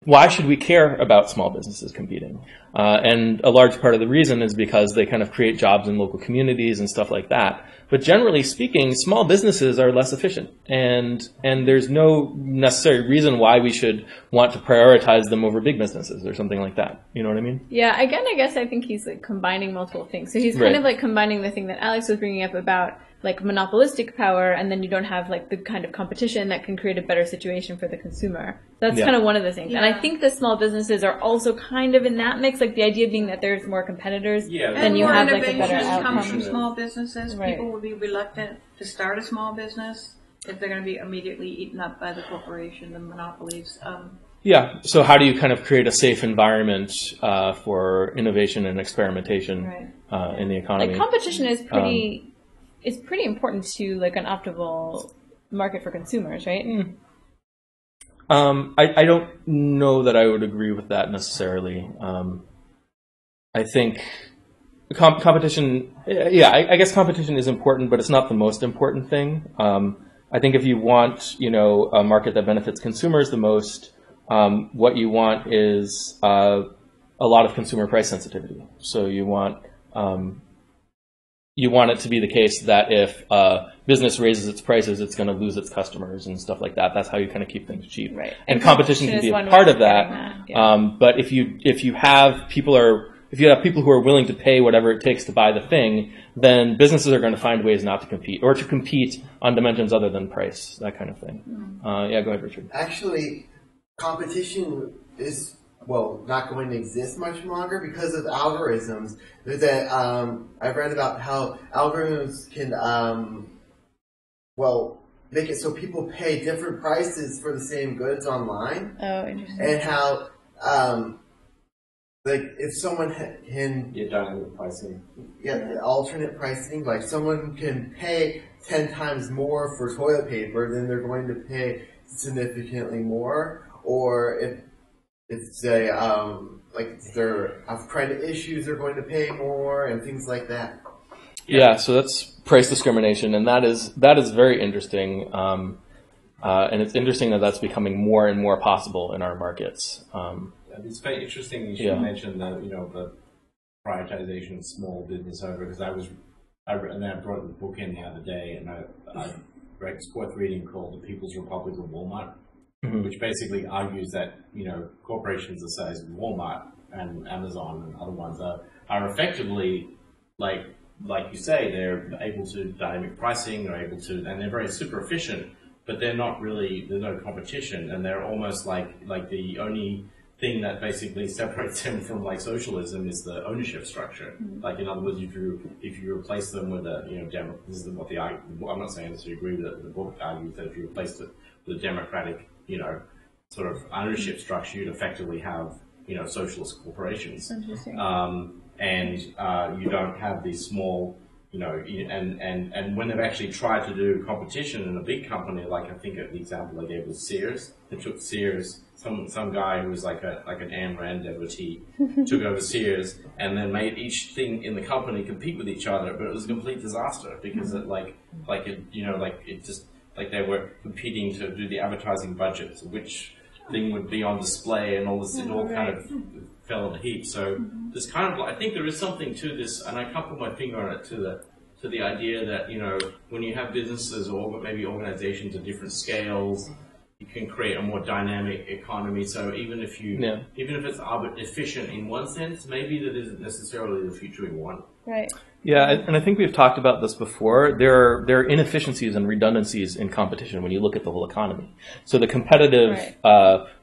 Why should we care about small businesses competing? And a large part of the reason is because they kind of create jobs in local communities and stuff like that. But generally speaking, small businesses are less efficient, and there's no necessary reason why we should want to prioritize them over big businesses or something like that. You know what I mean? Yeah. Again, I guess I think he's combining multiple things. So he's kind of combining the thing that Alex was bringing up about monopolistic power, and then you don't have the kind of competition that can create a better situation for the consumer. That's kind of one of the things. And I think the small businesses are also kind of in that mix, the idea being that there's more competitors, then you have a better outcome. Come from small businesses. People will be reluctant to start a small business if they're going to be immediately eaten up by the corporation, the monopolies. Yeah. So how do you kind of create a safe environment for innovation and experimentation in the economy? Competition is pretty... It's pretty important to an optimal market for consumers, right? I don't know that I would agree with that necessarily. I think competition, I guess competition is important, but it's not the most important thing. I think if you want, a market that benefits consumers the most, what you want is a lot of consumer price sensitivity. So you want it to be the case that if business raises its prices, it's going to lose its customers and stuff like that. That's how you kind of keep things cheap. Right. And competition can be a part of that. But if you have people who are willing to pay whatever it takes to buy the thing, then businesses are going to find ways not to compete or to compete on dimensions other than price, that kind of thing. Go ahead, Richard. Actually, competition is not going to exist much longer because of algorithms. There's that I've read about how algorithms can make it so people pay different prices for the same goods online. Oh, interesting. And how if someone can dynamic pricing. The alternate pricing, someone can pay 10 times more for toilet paper, then they're going to pay significantly more, or if they they're have credit issues, they're going to pay more and things like that. Yeah, so that's price discrimination, and that is very interesting. And it's interesting that that's becoming more and more possible in our markets. It's very interesting you should mention the prioritization of small business over, because I brought the book in the other day, and I correct, it's worth reading, called The People's Republic of Walmart, Mm-hmm. which basically argues that, you know, corporations the size of Walmart and Amazon and other ones are effectively, like you say, they're able to dynamic pricing, they're able to, and they're very super efficient, but they're not really, there's no competition, and they're almost like the only thing that basically separates them from like socialism is the ownership structure. Mm-hmm. Like, in other words, if you replace them with a, you know, this is what I'm not saying this, you agree with it, the book argues that if you replace it with a democratic, you know, sort of ownership structure, you'd effectively have, you know, socialist corporations. Interesting. And you don't have these small, you know, and when they've actually tried to do competition in a big company, like I think the example I gave was Sears. They took Sears, some guy who was like an Ayn Rand devotee took over Sears and then made each thing in the company compete with each other, but it was a complete disaster because it they were competing to do the advertising budgets, which thing would be on display, and all this, it all kind of fell in a heap. So there's kind of, I think there is something to this, and I can't put my finger on it, to the idea that, you know, when you have businesses or maybe organizations of different scales, you can create a more dynamic economy. So even if it's efficient in one sense, maybe that isn't necessarily the future we want. Right. Yeah, and I think we've talked about this before. There are inefficiencies and redundancies in competition when you look at the whole economy. So the competitive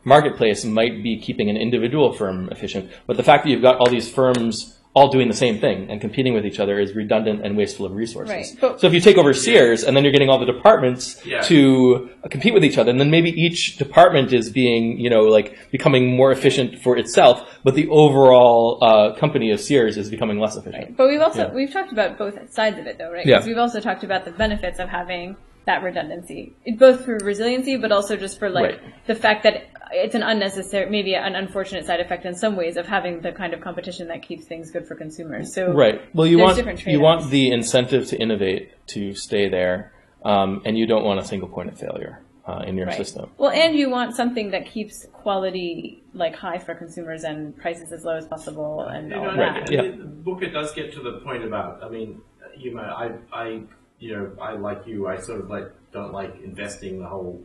marketplace might be keeping an individual firm efficient, but the fact that you've got all these firms all doing the same thing and competing with each other is redundant and wasteful of resources. Right. So if you take over Sears and then you're getting all the departments to compete with each other, and then maybe each department is being, you know, like becoming more efficient for itself, but the overall company of Sears is becoming less efficient. Right. But we've talked about both sides of it though, right? Because we've also talked about the benefits of having that redundancy, both for resiliency, but also just for the fact that it's an unnecessary, maybe an unfortunate side effect in some ways of having the kind of competition that keeps things good for consumers. So well, you want the incentive to innovate to stay there, and you don't want a single point of failure in your system. Well, and you want something that keeps quality like high for consumers and prices as low as possible, and all that. The book, it does get to the point about, I mean, you know, I like you, I sort of don't like investing the whole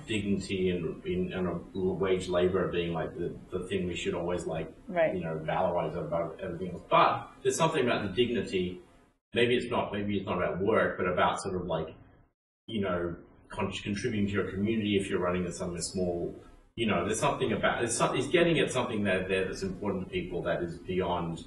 dignity and a wage labor being like the thing we should always you know, valorize above everything else. But there's something about the dignity. Maybe it's not about work, but about sort of like, you know, contributing to your community if you're running something small. You know, there's something about it's getting at something that's important to people that is beyond.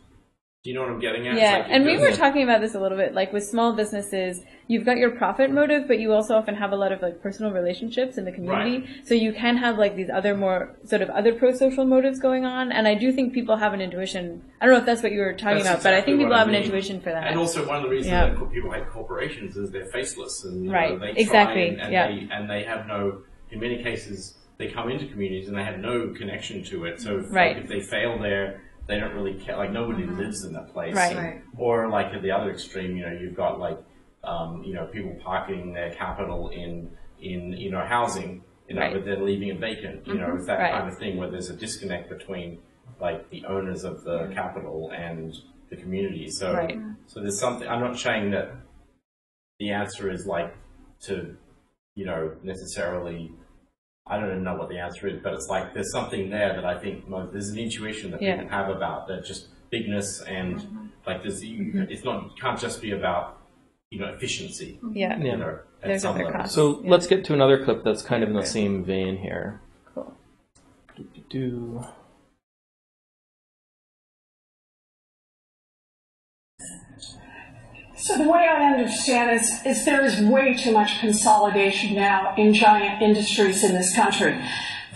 Do you know what I'm getting at? Yeah, and we were talking about this a little bit, like with small businesses, you've got your profit motive, but you also often have a lot of like personal relationships in the community. Right. So you can have like these other more sort of other pro-social motives going on. And I do think people have an intuition. I don't know if that's what you were talking about, but I think people have an intuition for that. And also one of the reasons that people hate corporations is they're faceless. And, right, they try and they have no, in many cases, they come into communities and they have no connection to it. So if they fail there, they don't really care. Like nobody lives in that place. Right. Or like at the other extreme, you know, you've got like, you know, people parking their capital in you know, housing, you know, but they're leaving it vacant. You know, it's that kind of thing where there's a disconnect between like the owners of the capital and the community. So, so there's something. I'm not saying that the answer is like to, you know, necessarily. I don't even know what the answer is, but it's like there's something there that I think there's an intuition that people have about that, just bigness and like there's it's not, it can't just be about, you know, efficiency. Yeah. You know, at some level. So let's get to another clip that's kind of in the same vein here. Cool. So the way I understand it is there is way too much consolidation now in giant industries in this country.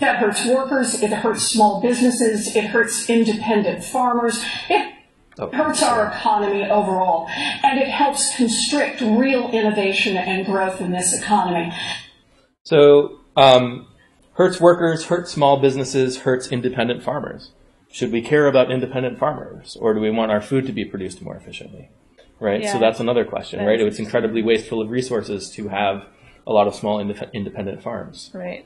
That hurts workers, it hurts small businesses, it hurts independent farmers, it hurts our economy overall, and it helps constrict real innovation and growth in this economy. So, hurts workers, hurts small businesses, hurts independent farmers. Should we care about independent farmers, or do we want our food to be produced more efficiently? Right, so that's another question, right? It's incredibly wasteful of resources to have a lot of small independent farms. Right.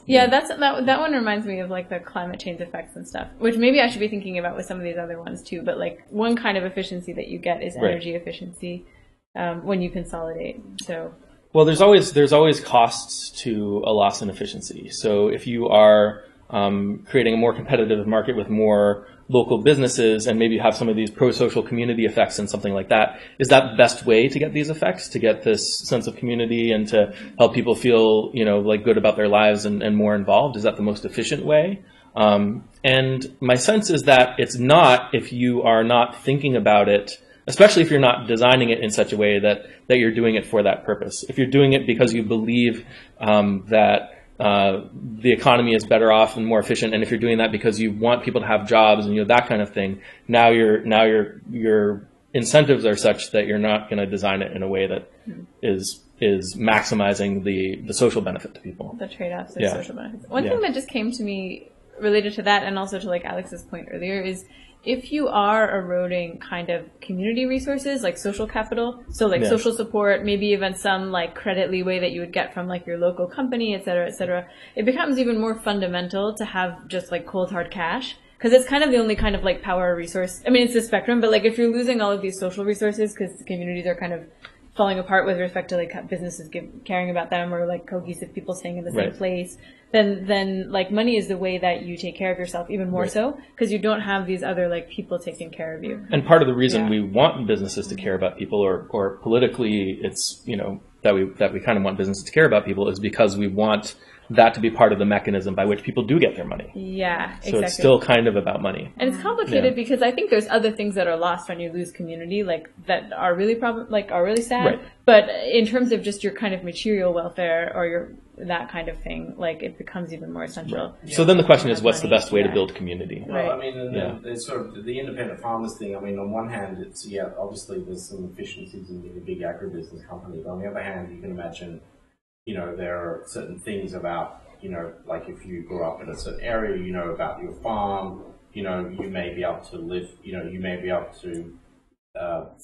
Yeah, that one reminds me of like the climate change effects and stuff, which maybe I should be thinking about with some of these other ones too. But like one kind of efficiency that you get is energy efficiency when you consolidate. So Well, there's always costs to a loss in efficiency. So if you are creating a more competitive market with more local businesses, and maybe have some of these pro-social community effects and something like that, is that the best way to get these effects, to get this sense of community and to help people feel, like good about their lives and more involved? Is that the most efficient way? And my sense is that it's not, if you are not thinking about it, especially if you're not designing it in such a way that you're doing it for that purpose. If you're doing it because you believe that the economy is better off and more efficient, and if you're doing that because you want people to have jobs and that kind of thing, now your incentives are such that you're not going to design it in a way that is maximizing the social benefit to people. The trade-offs of social benefits. One thing that just came to me related to that, and also to like Alex's point earlier, is if you are eroding kind of community resources like social capital, so like social support, maybe even some like credit leeway that you would get from like your local company, et cetera, it becomes even more fundamental to have just like cold hard cash, because it's kind of the only kind of like power resource. I mean, it's a spectrum, but like if you're losing all of these social resources because the communities are kind of falling apart with respect to like businesses caring about them, or like cohesive people staying in the same place, then like money is the way that you take care of yourself even more so, because you don't have these other like people taking care of you. And part of the reason we want businesses to care about people, or politically it's that we kind of want businesses to care about people, is because we want that to be part of the mechanism by which people do get their money. Yeah, exactly. So it's still kind of about money. And it's complicated because I think there's other things that are lost when you lose community, like that are really are really sad. Right. But in terms of just your kind of material welfare or that kind of thing, like it becomes even more essential. Right. So then the question is, what's the best way to build community? Well, I mean, and there's sort of the independent farmers thing. I mean, on one hand, it's obviously there's some efficiencies in being a big agribusiness company, but on the other hand, you can imagine, there are certain things about, like if you grew up in a certain area, about your farm, you may be able to live, you may be able to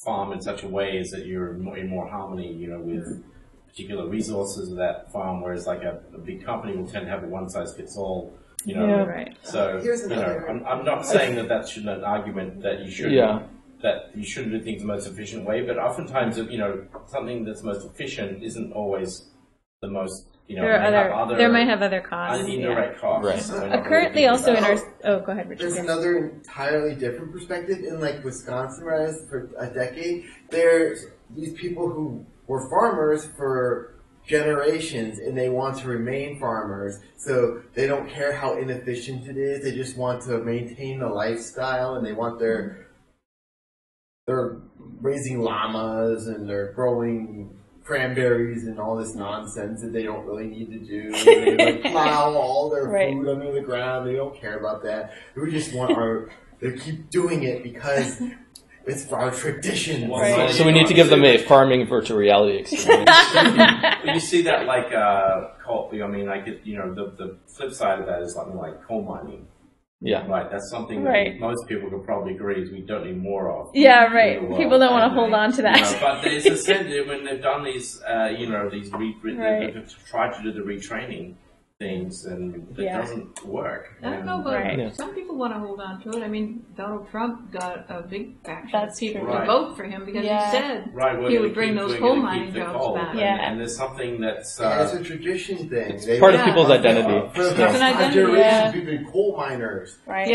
farm in such a way as that you're in more harmony, with particular resources of that farm, whereas like a big company will tend to have a one-size-fits-all, So, I'm not saying that should be an argument that you should that you shouldn't do things the most efficient way, but oftentimes, something that's most efficient isn't always the most, there might have other costs. Indirect costs. Right. Currently also in our, go ahead, Richard. There's another entirely different perspective in like Wisconsin, where I was for a decade. There's these people who were farmers for generations and they want to remain farmers, so they don't care how inefficient it is. They just want to maintain the lifestyle, and they want they're raising llamas and they're growing cranberries and all this nonsense that they don't really need to do. They like plow all their food under the ground. They don't care about that. We just want they keep doing it because it's for our tradition. Right. So we need to give them a farming virtual reality experience. You see that like coal. I mean, like the flip side of that is something like coal mining. Yeah. Right. That's something that most people could probably agree is we don't need more of. Yeah. Right. People don't want to hold on to that. But there's a sense when they've done these, they've tried to do the retraining things, and it doesn't work. I don't know, but some people want to hold on to it. I mean, Donald Trump got a big faction of people to vote for him because he said he would bring those coal mining jobs back. And there's something that's... it's a tradition thing. It's part of people's identity. For generations, we've been coal miners. Right.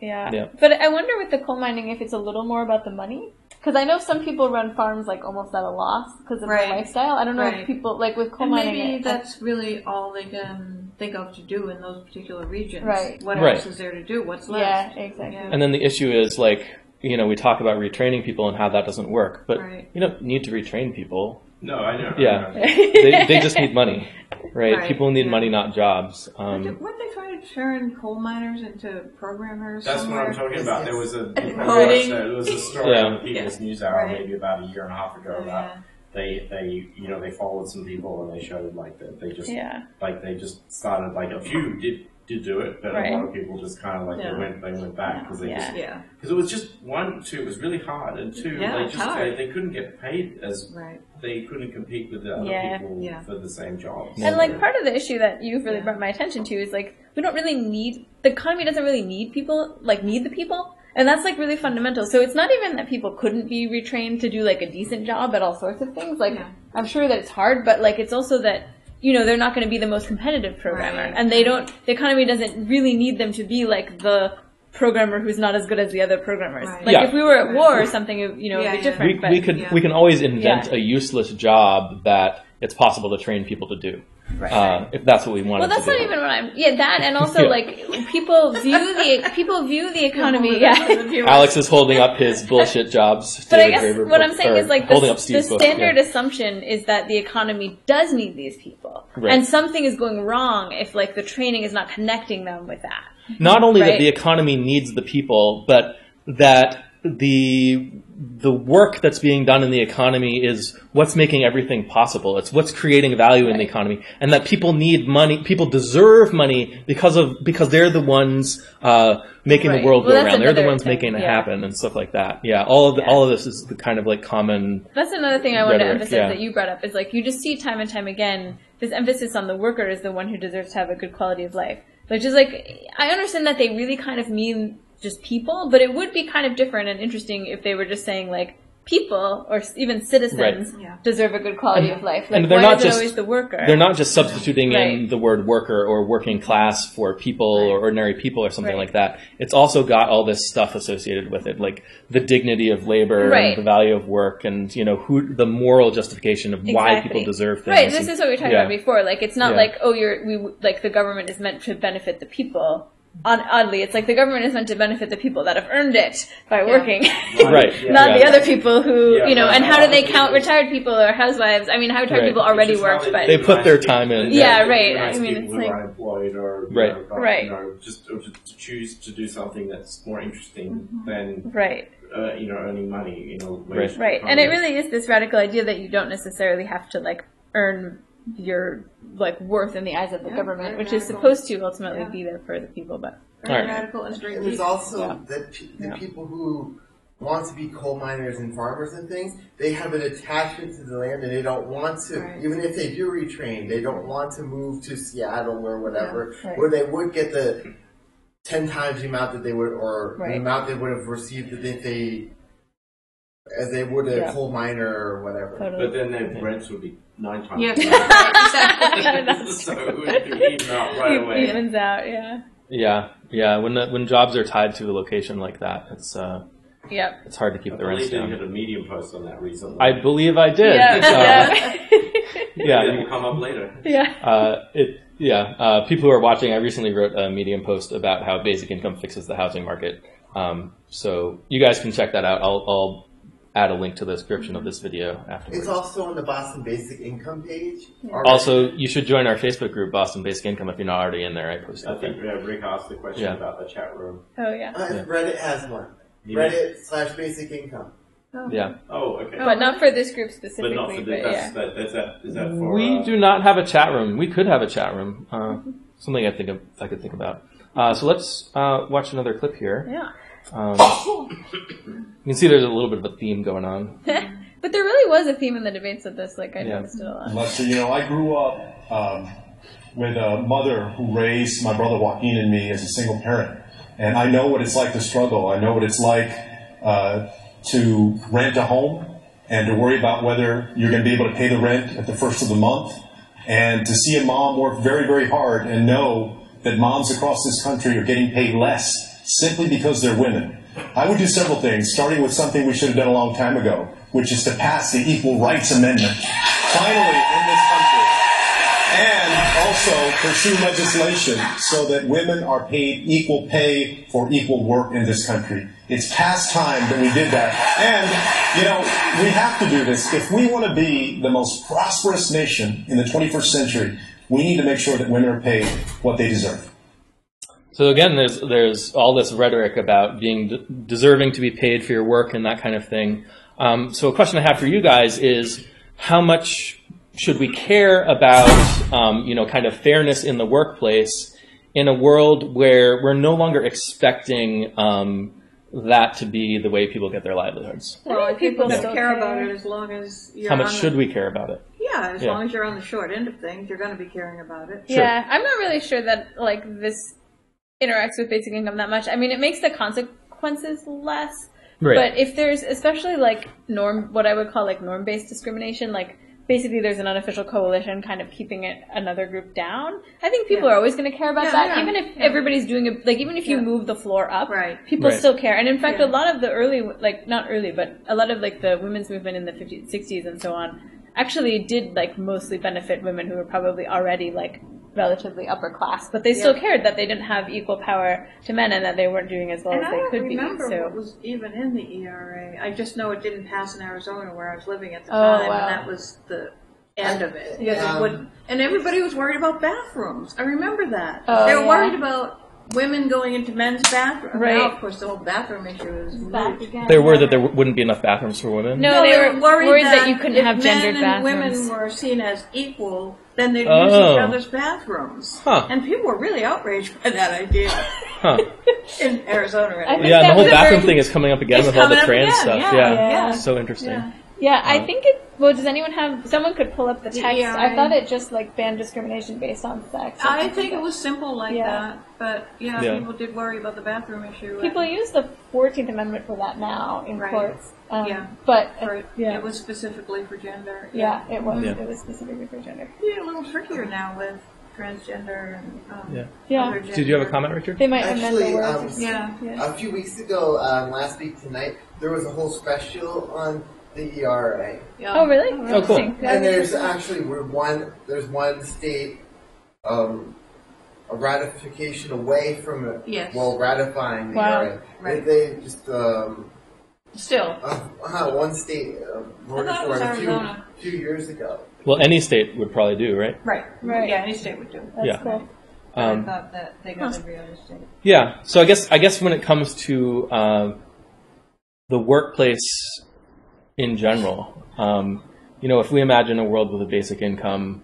Yeah. But I wonder with the coal mining if it's a little more about the money. Because I know some people run farms like almost at a loss because of their lifestyle. I don't know if people, like with coal mining... Maybe that's really all they can think of to do in those particular regions. Right. What else is there to do? What's left? Yeah, exactly. Yeah. And then the issue is like, we talk about retraining people and how that doesn't work. But you don't need to retrain people. No, I know. Yeah. They just need money. Right? People need money, not jobs. Weren't they trying to turn coal miners into programmers? That's somewhere? what I'm talking about. There was a story on the People's News Hour maybe about a year and a half ago about they followed some people and they showed like that they just they just started like a few did do it, but a lot of people just kind of like they went back because because it was just it was really hard, and two they couldn't get paid as they couldn't compete with the other people for the same jobs. And like part of the issue that you've really brought my attention to is like we don't really need the economy doesn't really need people need the people. And that's like really fundamental. So it's not even that people couldn't be retrained to do like a decent job at all sorts of things. Like, I'm sure that it's hard, but like it's also that, you know, they're not going to be the most competitive programmer. Right. And the economy doesn't really need them to be like the programmer who's not as good as the other programmers. Right. Like if we were at war or something, you know, it'd be different. We can always invent a useless job that it's possible to train people to do. Right. If that's what we want to do. Well, that's not even what I'm... Yeah, that, and also, like, people view the economy... Alex is holding up his bullshit jobs. But I guess what I'm saying is, like, the standard assumption is that the economy does need these people. Right. And something is going wrong if, like, the training is not connecting them with that. Not only that the economy needs the people, but that the work that's being done in the economy is what's making everything possible. It's what's creating value in the economy, and that people need money. People deserve money because they're the ones making the world go around. They're the ones making it happen and stuff like that. Yeah, all of this is the kind of like common. That's another thing I wanted to emphasize that you brought up is like you just see time and time again this emphasis on the worker as the one who deserves to have a good quality of life. Which is like I understand that they really kind of mean just people, but it would be kind of different and interesting if they were just saying like people or even citizens deserve a good quality of life. Like, and they're why not is it always the worker? They're not just substituting in the word worker or working class for people or ordinary people or something like that. It's also got all this stuff associated with it, like the dignity of labor and the value of work and, you know, the moral justification of why people deserve things. Right, this is what we were talking about before. Like, it's not like, like the government is meant to benefit the people. Oddly, it's like the government is meant to benefit the people that have earned it by working, not the other people who, you know, and how do they count retired people or housewives? I mean, how retired people already worked, but... They put their time in. I mean, it's like... unemployed or, you know, just to choose to do something that's more interesting than... you know, earning money, you know. Right, and it really is this radical idea that you don't necessarily have to, like, earn your like worth in the eyes of the government, which is supposed to ultimately be there for the people. But radical and straight. There's also the people who want to be coal miners and farmers and things. They have an attachment to the land, and they don't want to. Even if they do retrain, they don't want to move to Seattle or whatever, where they would get the 10 times the amount that they would, or the amount they would have received if they. As they would a coal miner or whatever. Totally. But then their rents would be 9 times. Exactly. So it would even out right away. It evens out, Yeah. When jobs are tied to a location like that, it's it's hard to keep the rents down. I believe you had a Medium post on that recently. I believe I did. It will come up later. People who are watching, I recently wrote a Medium post about how basic income fixes the housing market. So you guys can check that out. I'll add a link to the description of this video afterwards. It's also on the Boston Basic Income page. Also, you should join our Facebook group, Boston Basic Income, if you're not already in there. I posted I think Rick asked the question about the chat room. Oh, yeah. Reddit has one. Reddit/Basic Income. Oh. Yeah. Oh, okay. But not for this group specifically. But not for this. Is that for... We do not have a chat room. We could have a chat room. Something I could think about. So let's watch another clip here. Yeah. You can see there's a little bit of a theme going on. But there really was a theme in the debates of this. Like I noticed it a lot. So, you know, I grew up with a mother who raised my brother Joaquin and me as a single parent, and I know what it's like to struggle. I know what it's like to rent a home and to worry about whether you're going to be able to pay the rent at the first of the month, and to see a mom work very, very hard and know that moms across this country are getting paid less simply because they're women. I would do several things, starting with something we should have done a long time ago, which is to pass the Equal Rights Amendment, finally in this country, and also pursue legislation so that women are paid equal pay for equal work in this country. It's past time that we did that. And, you know, we have to do this. If we want to be the most prosperous nation in the 21st century, we need to make sure that women are paid what they deserve. So again, there's all this rhetoric about being deserving to be paid for your work and that kind of thing. So a question I have for you guys is, how much should we care about, kind of fairness in the workplace in a world where we're no longer expecting that to be the way people get their livelihoods? Well, I think people don't care about it as long as you're How much should we care about it? Yeah, as long as you're on the short end of things, you're going to be caring about it. Sure. Yeah, I'm not really sure that, like, this interacts with basic income that much. I mean, it makes the consequences less. Right. But if there's especially like what I would call like norm-based discrimination, like basically there's an unofficial coalition kind of keeping another group down, I think people are always going to care about that, even if everybody's doing it, like even if you move the floor up, people still care. And in fact, a lot of the early, like not early, but a lot of like the women's movement in the 50s, 60s and so on actually did like mostly benefit women who were probably already like relatively upper class, but they still cared that they didn't have equal power to men and that they weren't doing as well as they could be. And I don't remember what was even in the ERA. I just know it didn't pass in Arizona where I was living at the time, and that was the end of it. And everybody was worried about bathrooms. I remember that. They were worried about women going into men's bathrooms. Right. Now, of course, the whole bathroom issue is back again. They were worried that there wouldn't be enough bathrooms for women? No, they were worried that you couldn't have gendered bathrooms. Men and women were seen as equal, then they'd use each other's bathrooms. And people were really outraged by that idea. In Arizona, right? Yeah, and the whole bathroom thing is coming up again with all the trans stuff. Yeah. So interesting. Yeah, I think does anyone have, someone could pull up the text. I thought it just like banned discrimination based on sex. I think it was simple like that, but people did worry about the bathroom issue. People use the 14th Amendment for that now in courts. But it was specifically for gender. It was. It was specifically for gender. Yeah, a little trickier now with transgender and other gender. Did you have a comment, Richard? They might amend the words. words. A few weeks ago, last week tonight, there was a whole special on the ERA. Oh, really? Oh, cool. And there's actually one state a ratification away from it. Well, ratifying the ERA. Right. They just still one state voted for it a few years ago. Well, any state would probably do, right? Right. Yeah, any state would do. That's cool. I thought that they got every other state. Yeah. So I guess when it comes to the workplace in general, if we imagine a world with a basic income,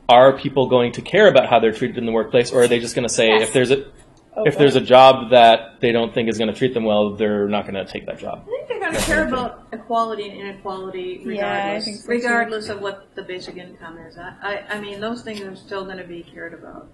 are people going to care about how they're treated in the workplace, or are they just going to say if there's a job that they don't think is going to treat them well, they're not going to take that job? I think they're going to care about equality and inequality regardless, I think so regardless of what the basic income is. I mean, those things are still going to be cared about.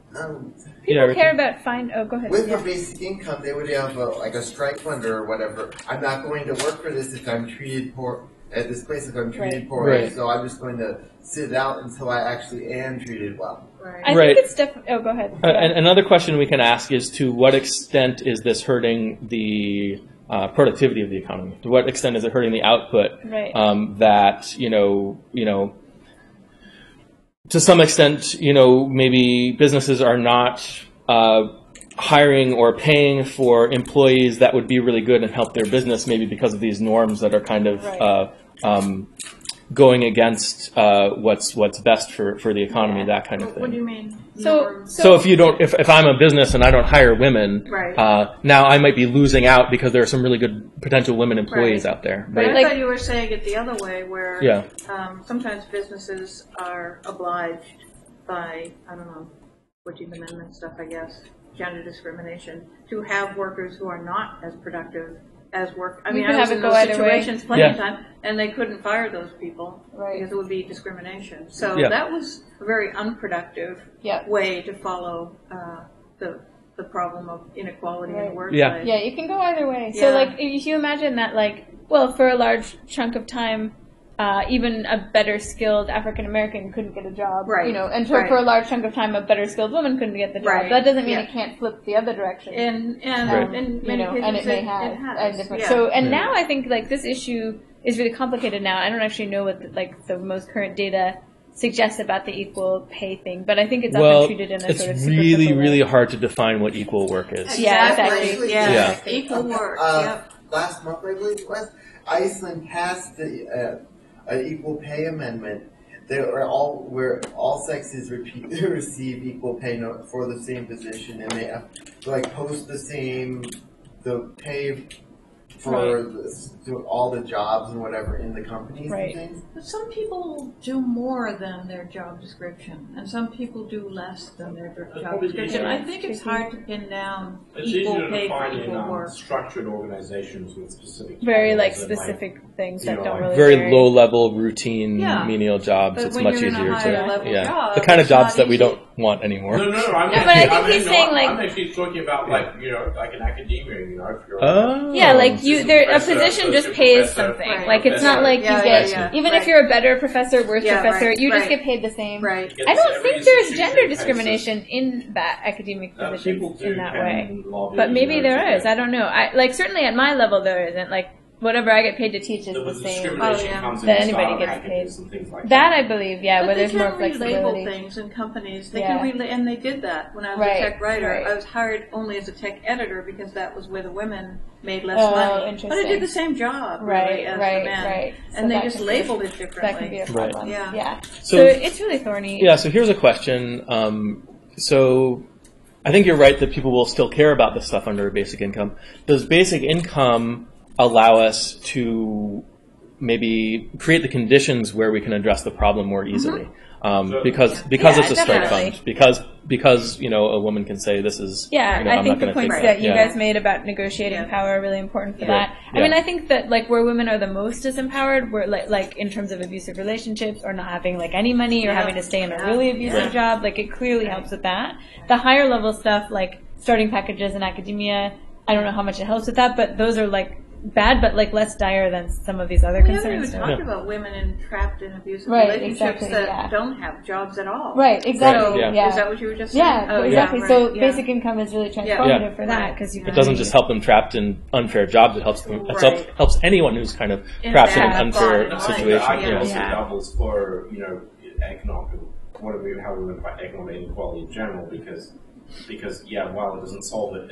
People care about go ahead. With the basic income, they would have a strike fund or whatever. I'm not going to work for this if I'm treated poor at this place. If I'm treated poorly, so I'm just going to sit out until I actually am treated well. I think it's definitely. Go ahead. Another question we can ask is, to what extent is this hurting the productivity of the economy? To what extent is it hurting the output? That to some extent, maybe businesses are not hiring or paying for employees that would be really good and help their business, maybe because of these norms that are kind of going against what's best for the economy, that kind of thing. What do you mean? So if I'm a business and I don't hire women, now I might be losing out because there are some really good potential women employees out there. But I thought you were saying it the other way, where sometimes businesses are obliged by, I don't know, 14th Amendment stuff, I guess, gender discrimination, to have workers who are not as productive as work. I mean, I was in those situations plenty of time, and they couldn't fire those people because it would be discrimination. So that was a very unproductive way to follow the problem of inequality in the workplace. Yeah, you can go either way. So, like, if you imagine that, like, well, for a large chunk of time, even a better skilled African American couldn't get a job, and for a large chunk of time, a better skilled woman couldn't get the job. That doesn't mean it can't flip the other direction. In many cases, and it may have a different. So, now I think like this issue is really complicated now. I don't actually know what the most current data suggests about the equal pay thing, but I think it's often treated in a sort of it's really hard to define what equal work is. Exactly. Equal work. Last month, I believe it was, Iceland passed the equal pay amendment. They are where all sexes receive equal pay for the same position, and they have to post the pay for doing all the jobs and whatever in the companies Right. and things. But some people do more than their job description, and some people do less than their job probably description. easier. I think it's hard to pin down It's equal easier pay to for find in equal work. structured organizations with specific Very like titles and, specific things you that know, don't like really Very vary. low level routine Yeah. menial jobs. But It's when much you're in a easier higher to level yeah. job, the kind of it's jobs not that we easy. don't want anymore. No, I'm Yeah, but I actually, think he's saying, like- I'm actually talking about like like in academia, you know, if you're Oh. Yeah, like you, assistant there a professor, position just associate pays professor, something. Right. Like it's not like Yeah, you get yeah, even right. if you're a better professor, worse Yeah, professor, right, you just right. get paid the same. Right. Yes, I don't every think there's institution gender pays discrimination in that academic people positions do in that can way. lobby, But maybe you know, there to is. get- I don't know. I like certainly at my level there isn't. Like whatever I get paid to teach is The the same. discrimination Oh, yeah. comes in That the anybody style gets packages paid. and things like That I believe, yeah, But where they there's more can relabel flexibility. things in companies. They Yeah. can and they did that when I was Right, a tech writer. right. I was hired only as a tech editor because that was where the women made less Oh, money. But I interesting. did the same job, Right, really, as right, the men. right. So And they that just can be- labeled it differently. That can be a Right. problem. Yeah. Yeah. So- So it's really thorny. Yeah, so here's a question. So I think you're right that people will still care about this stuff under basic income. Does basic income allow us to maybe create the conditions where we can address the problem more easily? Because Yeah, it's a strike definitely. fund. Because you know a woman can say this is Yeah, you know, I I'm think not the going to points take that you yeah. guys made about negotiating Yeah. power are really important for Yeah. that. Yeah. I mean, I think that like where women are the most disempowered, where like in terms of abusive relationships or not having like any money or Yeah. having to stay in a Yeah. really abusive Right. job, like it clearly helps with that. The higher level stuff, like starting packages in academia, I don't know how much it helps with that, but those are like bad, but like less dire than some of these other We haven't even concerns. talked about women trapped in abusive Right, relationships exactly, that yeah. don't have jobs at all. Right, exactly. Right, Yeah. Is that what you were just saying? Yeah, Oh, exactly. right, So yeah. basic income is really transformative Yeah. for that because you It can doesn't just help them trapped in unfair jobs. It helps them. Right. Helps anyone who's kind of In a trapped in an bad unfair environment. situation. The argument Yeah. also Yeah. doubles for economic, how we look at economic inequality in general, because yeah, while it doesn't solve it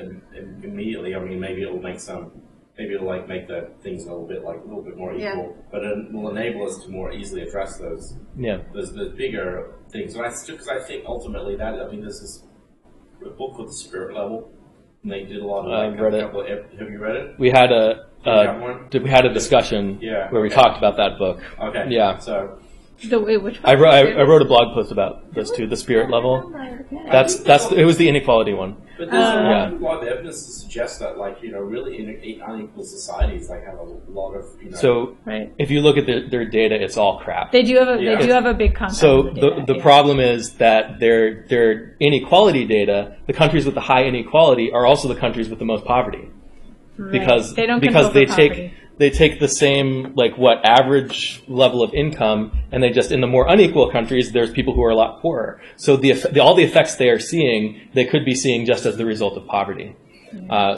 immediately, I mean maybe it'll make it'll like make the things a little bit more equal, Yeah. but it will enable us to more easily address those the bigger things. And because I think ultimately there's this book called The Spirit Level, and they did a lot of I've read it. Have you read it? We had a have one? we had a discussion Yeah, where we okay. talked about that book. Okay. Yeah. So which I wrote a blog post about this too, the spirit level. That's it was the inequality one. But there's Yeah. a lot of evidence to suggest that, really unequal societies have a lot of So Right. if you look at their data, it's all crap. They do have a Yeah. they do have a big concept. So of the data, the yeah. problem is that their inequality data, the countries with the high inequality are also the countries with the most poverty. Because They don't because control they for take poverty. they take the same average level of income, and they just in the more unequal countries there's people who are a lot poorer. So all the effects they are seeing, they could be seeing just as the result of poverty.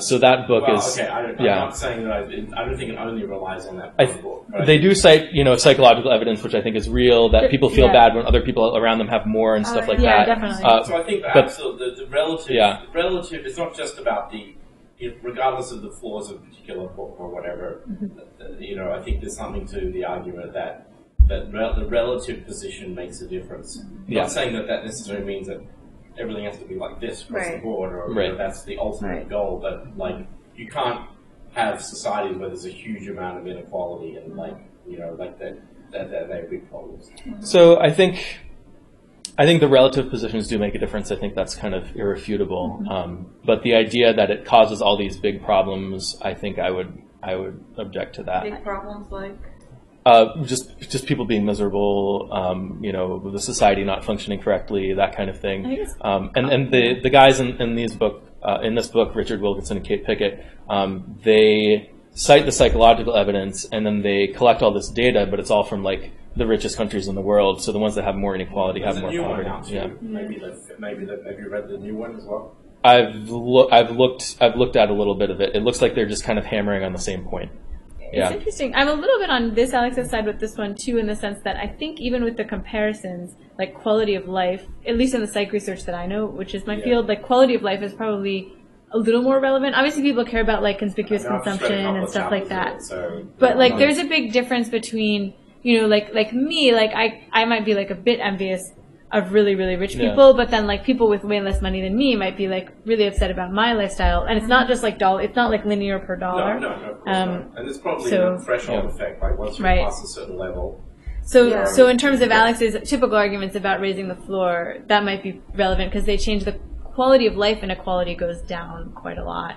So that book is I'm not saying that I don't think it only relies on that book. But they do cite psychological evidence, which I think is real, that people feel Yeah. bad when other people around them have more and stuff like yeah, that. definitely. So I think but- the relative, Yeah. the relative, it's not just about regardless of the flaws of a particular book or whatever. I think there's something to the argument that the relative position makes a difference. Yeah. Not saying that necessarily means that everything has to be like this across the Right. board, or Right. that's the ultimate goal. But you can't have societies where there's a huge amount of inequality and that they're big problems. So I think the relative positions do make a difference. I think that's kind of irrefutable. But the idea that it causes all these big problems, I think I would object to that. Big problems like Just people being miserable, the society not functioning correctly, that kind of thing. And the guys in this book, Richard Wilkinson and Kate Pickett, they cite the psychological evidence and then they collect all this data, but it's all from the richest countries in the world. So the ones that have more inequality There's have a more new one poverty. now too. Yeah. Maybe have you read the new one as well? I've looked at a little bit of it. It looks like they're just kind of hammering on the same point. It's interesting. I'm a little bit on this Alex's side with this one too, in the sense that I think even with the comparisons, quality of life, at least in the psych research that I know, which is my field, quality of life is probably a little more relevant. Obviously, people care about conspicuous consumption and stuff like that. But there's a big difference between like me, I might be a bit envious of really, really rich people, but then like people with way less money than me might be like really upset about my lifestyle. And it's not just like it's not like linear per dollar. No, of course not. And there's probably a threshold effect, like once you pass a certain level. So in terms of Alex's typical arguments about raising the floor, that might be relevant because they change the quality of life inequality goes down quite a lot.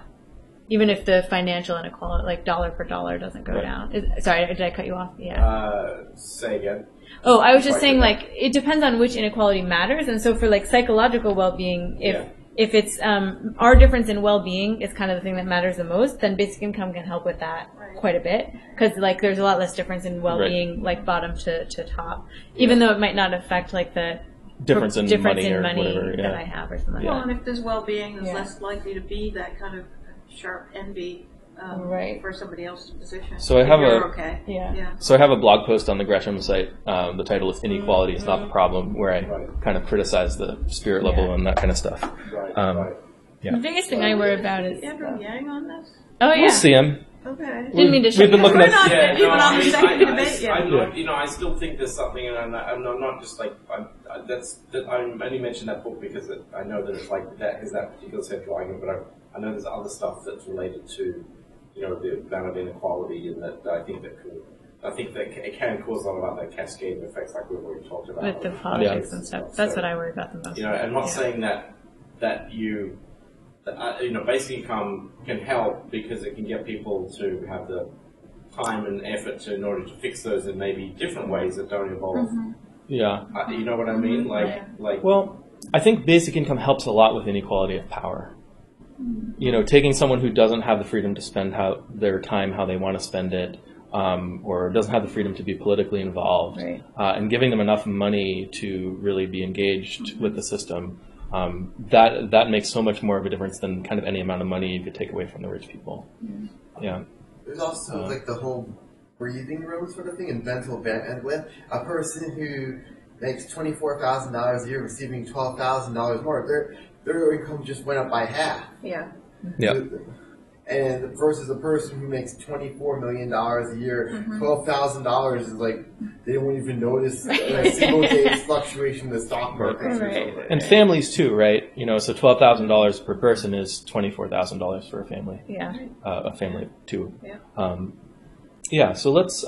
Even if the financial inequality, like dollar per dollar, doesn't go down. Sorry, did I cut you off? Yeah. Say again. Oh, I was just saying, like, it depends on which inequality matters. And so for, like, psychological well-being, if it's our difference in well-being is kind of the thing that matters the most, then basic income can help with that quite a bit. Because, like, there's a lot less difference in well-being, like, bottom to top. Even though it might not affect, like, the difference in money or whatever, that I have or something like that. Well, and if there's well-being, there's less likely to be that kind of sharp envy for somebody else's position. So I have So I have a blog post on the Gresham site. The title is "Inequality is Not the Problem," where I kind of criticize the spirit level and that kind of stuff. The biggest thing I worry about is Andrew Yang on this. Oh yeah, we'll see him. Okay. Didn't mean to. We've been looking at. I still think there's something, and I'm not just like I only mentioned that book because I know that it's like that is that particular central argument, but I know there's other stuff that's related to, the amount of inequality, and that I think that it can cause a lot of other cascading effects, like we've already talked about with the politics and stuff. That's what I worry about the most. I'm not saying that basic income can help because it can get people to have the time and effort in order to fix those in maybe different ways that don't involve. You know what I mean? Well, I think basic income helps a lot with inequality of power. Taking someone who doesn't have the freedom to spend their time how they want to spend it, or doesn't have the freedom to be politically involved, and giving them enough money to really be engaged with the system, that makes so much more of a difference than kind of any amount of money you could take away from the rich people. There's also like the whole breathing room sort of thing and mental bandwidth. A person who makes $24,000 a year receiving $12,000 more, their income just went up by half. And versus a person who makes $24 million a year, $12,000 is like they don't even notice a single day's fluctuation in the stock market. And families too, right? So $12,000 per person is $24,000 for a family. A family of two. So let's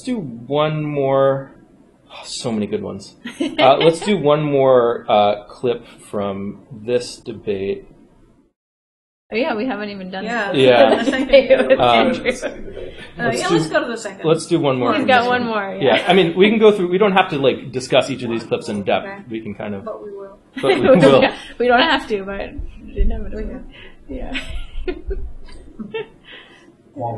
do one more. Oh, so many good ones. Let's do one more clip from this debate. Oh yeah, we haven't even done that. Let's go to the second. Let's do one more. We've got one more. I mean, we can go through. We don't have to like discuss each of these clips in depth. Okay. We can kind of. But we will. But we will. We don't have to, but inevitably. Well,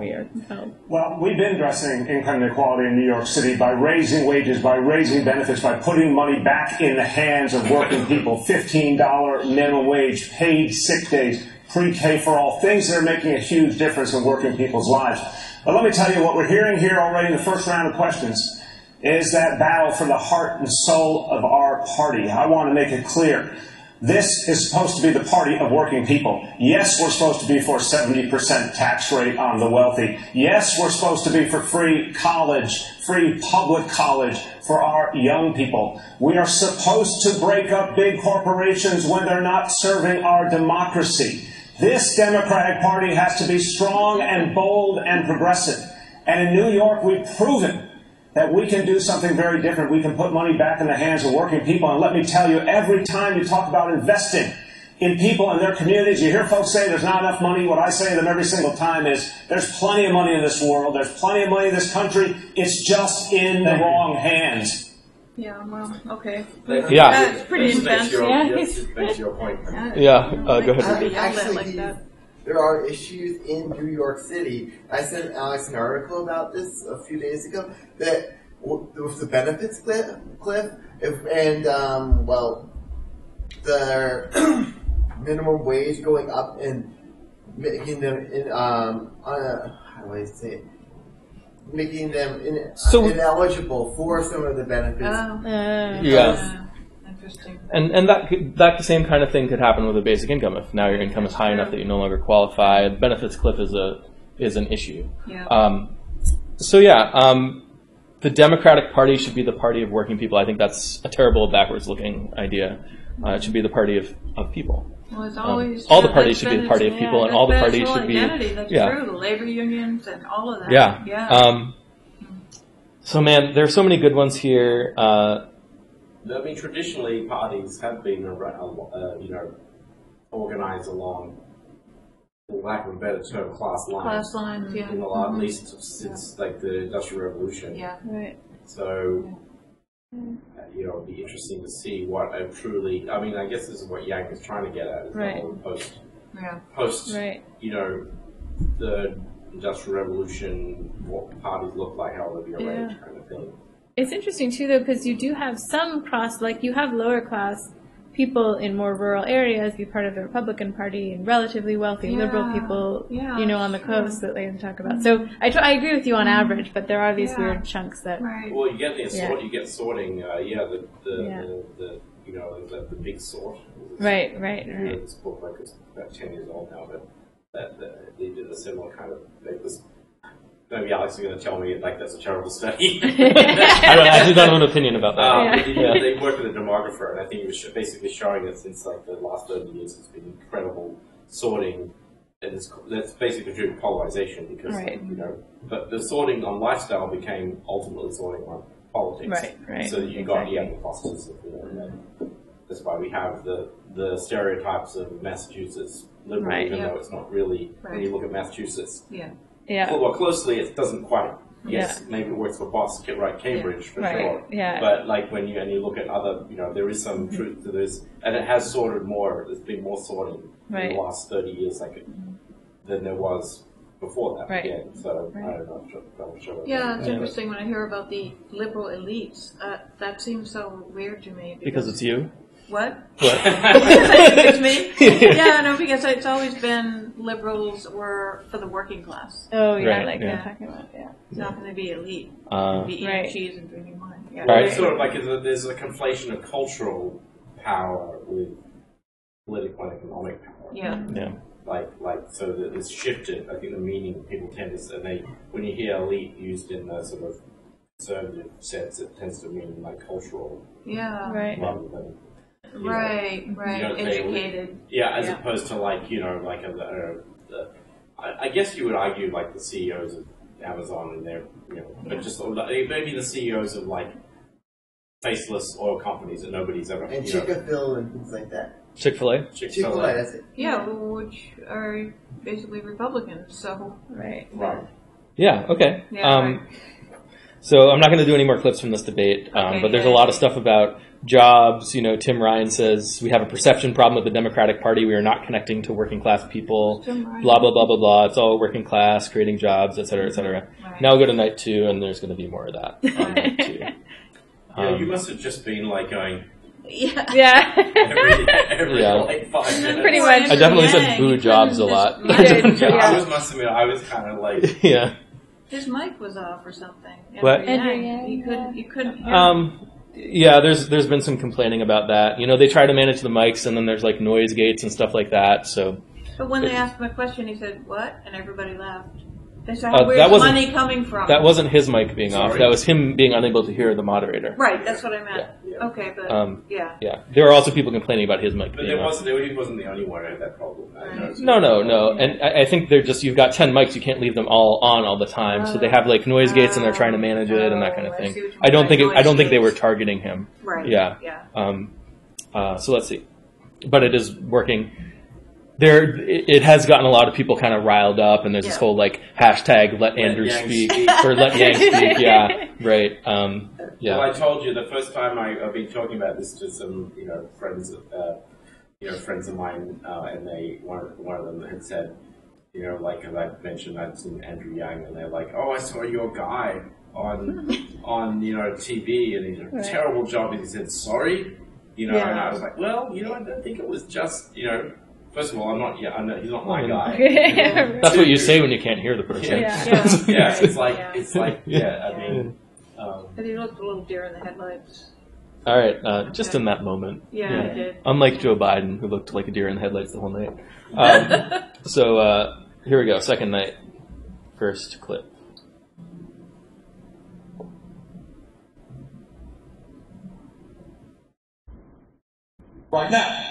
we've been addressing income inequality in New York City by raising wages, by raising benefits, by putting money back in the hands of working people. $15 minimum wage, paid sick days, pre-K for all, things that are making a huge difference in working people's lives. But let me tell you, what we're hearing here already in the first round of questions is that battle for the heart and soul of our party. I want to make it clear. This is supposed to be the party of working people. Yes, we're supposed to be for 70% tax rate on the wealthy. Yes, we're supposed to be for free college, free public college for our young people. We are supposed to break up big corporations when they're not serving our democracy. This Democratic Party has to be strong and bold and progressive. And in New York, we've proven that we can do something very different. We can put money back in the hands of working people. And let me tell you, every time you talk about investing in people and their communities, you hear folks say there's not enough money. What I say to them every single time is there's plenty of money in this world. There's plenty of money in this country. It's just in the wrong hands. Yeah, well, okay. That's pretty intense. That's your point. Go ahead. Actually, there are issues in New York City. I sent Alex an article about this a few days ago that with the benefits cliff, the minimum wage going up and making them making them ineligible for some of the benefits. Interesting. And that same kind of thing could happen with a basic income. If now your income is high enough that you no longer qualify, benefits cliff is an issue. the Democratic Party should be the party of working people. I think that's a terrible backwards-looking idea. It should be the party of people. Well, it's always all the parties should be the party of people, and all the parties should be. That's true. The labor unions and all of that. Yeah. So, man, there are so many good ones here. I mean, traditionally, parties have been, organized along, for lack of a better term, class lines. Class lines, yeah. In the last, at least since like the Industrial Revolution. Yeah. Right. So, it'd be interesting to see what a truly. I mean, I guess this is what Yang is trying to get at. Is right. Post. Right. The Industrial Revolution, what parties look like, how they'll be arranged, kind of thing. It's interesting too, though, because you do have some you have lower class people in more rural areas be part of the Republican Party, and relatively wealthy liberal people, on the coast that they can talk about. So I agree with you on average, but there are these weird chunks that. Right. Well, you get you get sorting. The big sort. Right. This book, like, it's about 10 years old now, but they did a similar kind of. Maybe Alex is going to tell me that's a terrible study. I don't have an opinion about that. They worked with a demographer, and I think he was basically showing that since the last 30 years, it's been incredible sorting, and that's basically due to polarization because but the sorting on lifestyle became ultimately sorting on politics. Right. So you got the clusters of that's why we have the stereotypes of Massachusetts liberal, even though it's not really when you look at Massachusetts. Yeah. Well, closely, it doesn't quite. Yes, maybe it works for Boston, Cambridge for sure. Yeah. But when you look at other, there is some truth to this, and it has sorted more. There's been more sorting in the last 30 years, than there was before that. Right. Again. So I don't know. I'm sure it's interesting when I hear about the liberal elites. That seems so weird to me. Because it's you. What? It's me? Because it's always been liberals were for the working class. Oh, yeah, you're talking about, It's not going to be elite. Be eating cheese and drinking wine. Yeah. Right. It's sort of there's a conflation of cultural power with political and economic power. Yeah. So that it's shifted. I think the meaning people tend to, when you hear elite used in the sort of conservative sense, it tends to mean cultural. Yeah. Right. Rather than. Right. Educated. As opposed to I guess you would argue the CEOs of Amazon and their but just maybe the CEOs of faceless oil companies that nobody's ever and Chick-fil-A and things like that. Chick-fil-A. Chick-fil-A, that's it. Yeah, which are basically Republicans. So right. Yeah. Okay. Yeah, So I'm not going to do any more clips from this debate, but there's a lot of stuff about jobs. Tim Ryan says we have a perception problem with the Democratic Party. We are not connecting to working class people. Blah blah blah blah blah. It's all working class, creating jobs, et cetera, et cetera. Right. Now we'll go to night 2, and there's going to be more of that on night 2. You must have just been going. Yeah. Every 5 minutes. Pretty much. I definitely said boo jobs a lot. I must admit, I was kind of yeah. His mic was off or something. What? You couldn't hear there's been some complaining about that. They try to manage the mics, and then there's noise gates and stuff like that. So. But when they asked him a question, he said, "What?" and everybody laughed. They said, "Where's the money coming from?" That wasn't his mic being off. That was him being unable to hear the moderator. Right. That's what I meant. Yeah. Okay, but yeah. There are also people complaining about his mic. But he wasn't the only one who had that problem. Right. No. And I think they're just you've got 10 mics. You can't leave them all on all the time. So they have noise gates, and they're trying to manage it and that kind of thing. I don't think they were targeting him. Right. Yeah. So let's see. But it is working. It has gotten a lot of people kind of riled up, and there's this whole hashtag let Andrew speak or let Yang speak. Yeah, right. Well, I told you the first time I've been talking about this to some friends of mine, and one of them had said, as I mentioned, I'd seen Andrew Yang, and they're like, "Oh, I saw your guy on TV, and he did a terrible job." And he said, "Sorry," and I was like, "Well, I don't think it was just First of all, I'm not. Yeah, he's not my guy. That's what you say when you can't hear the person. Yeah. It's like. I mean, but he looked a little deer in the headlights. All right, just in that moment. Yeah, he did. Unlike Joe Biden, who looked like a deer in the headlights the whole night. So here we go. Second night. First clip. right now.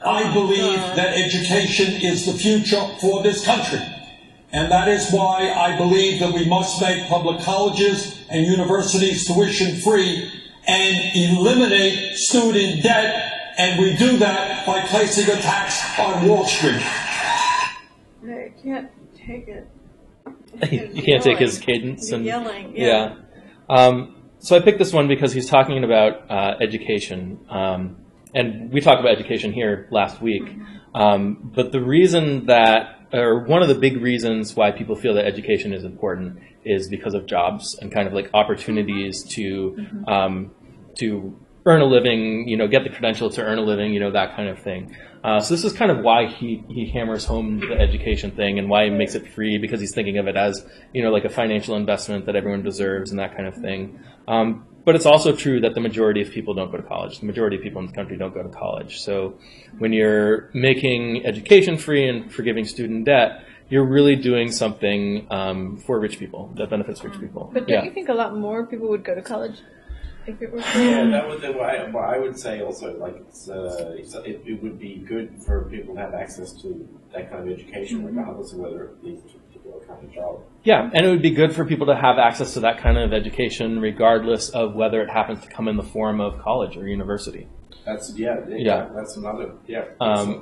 I believe that education is the future for this country. And that is why I believe that we must make public colleges and universities tuition free and eliminate student debt. And we do that by placing a tax on Wall Street. They can't take it. You can't take his cadence and yelling. Yeah. So I picked this one because he's talking about education, and we talked about education here last week. But the reason that, or one of the big reasons why people feel that education is important, is because of jobs and kind of like opportunities to earn a living, get the credential to earn a living, that kind of thing. So this is kind of why he hammers home the education thing and why he makes it free, because he's thinking of it as, like a financial investment that everyone deserves and that kind of thing. But it's also true that the majority of people don't go to college. The majority of people in the country don't go to college. So when you're making education free and forgiving student debt, you're really doing something for rich people that benefits rich people. But don't you think a lot more people would go to college? If it were yeah, that would. Well, I would say also, like, it would be good for people to have access to that kind of education, regardless of whether it leads to a particular kind of job. Yeah, and it would be good for people to have access to that kind of education, regardless of whether it happens to come in the form of college or university. That's that's another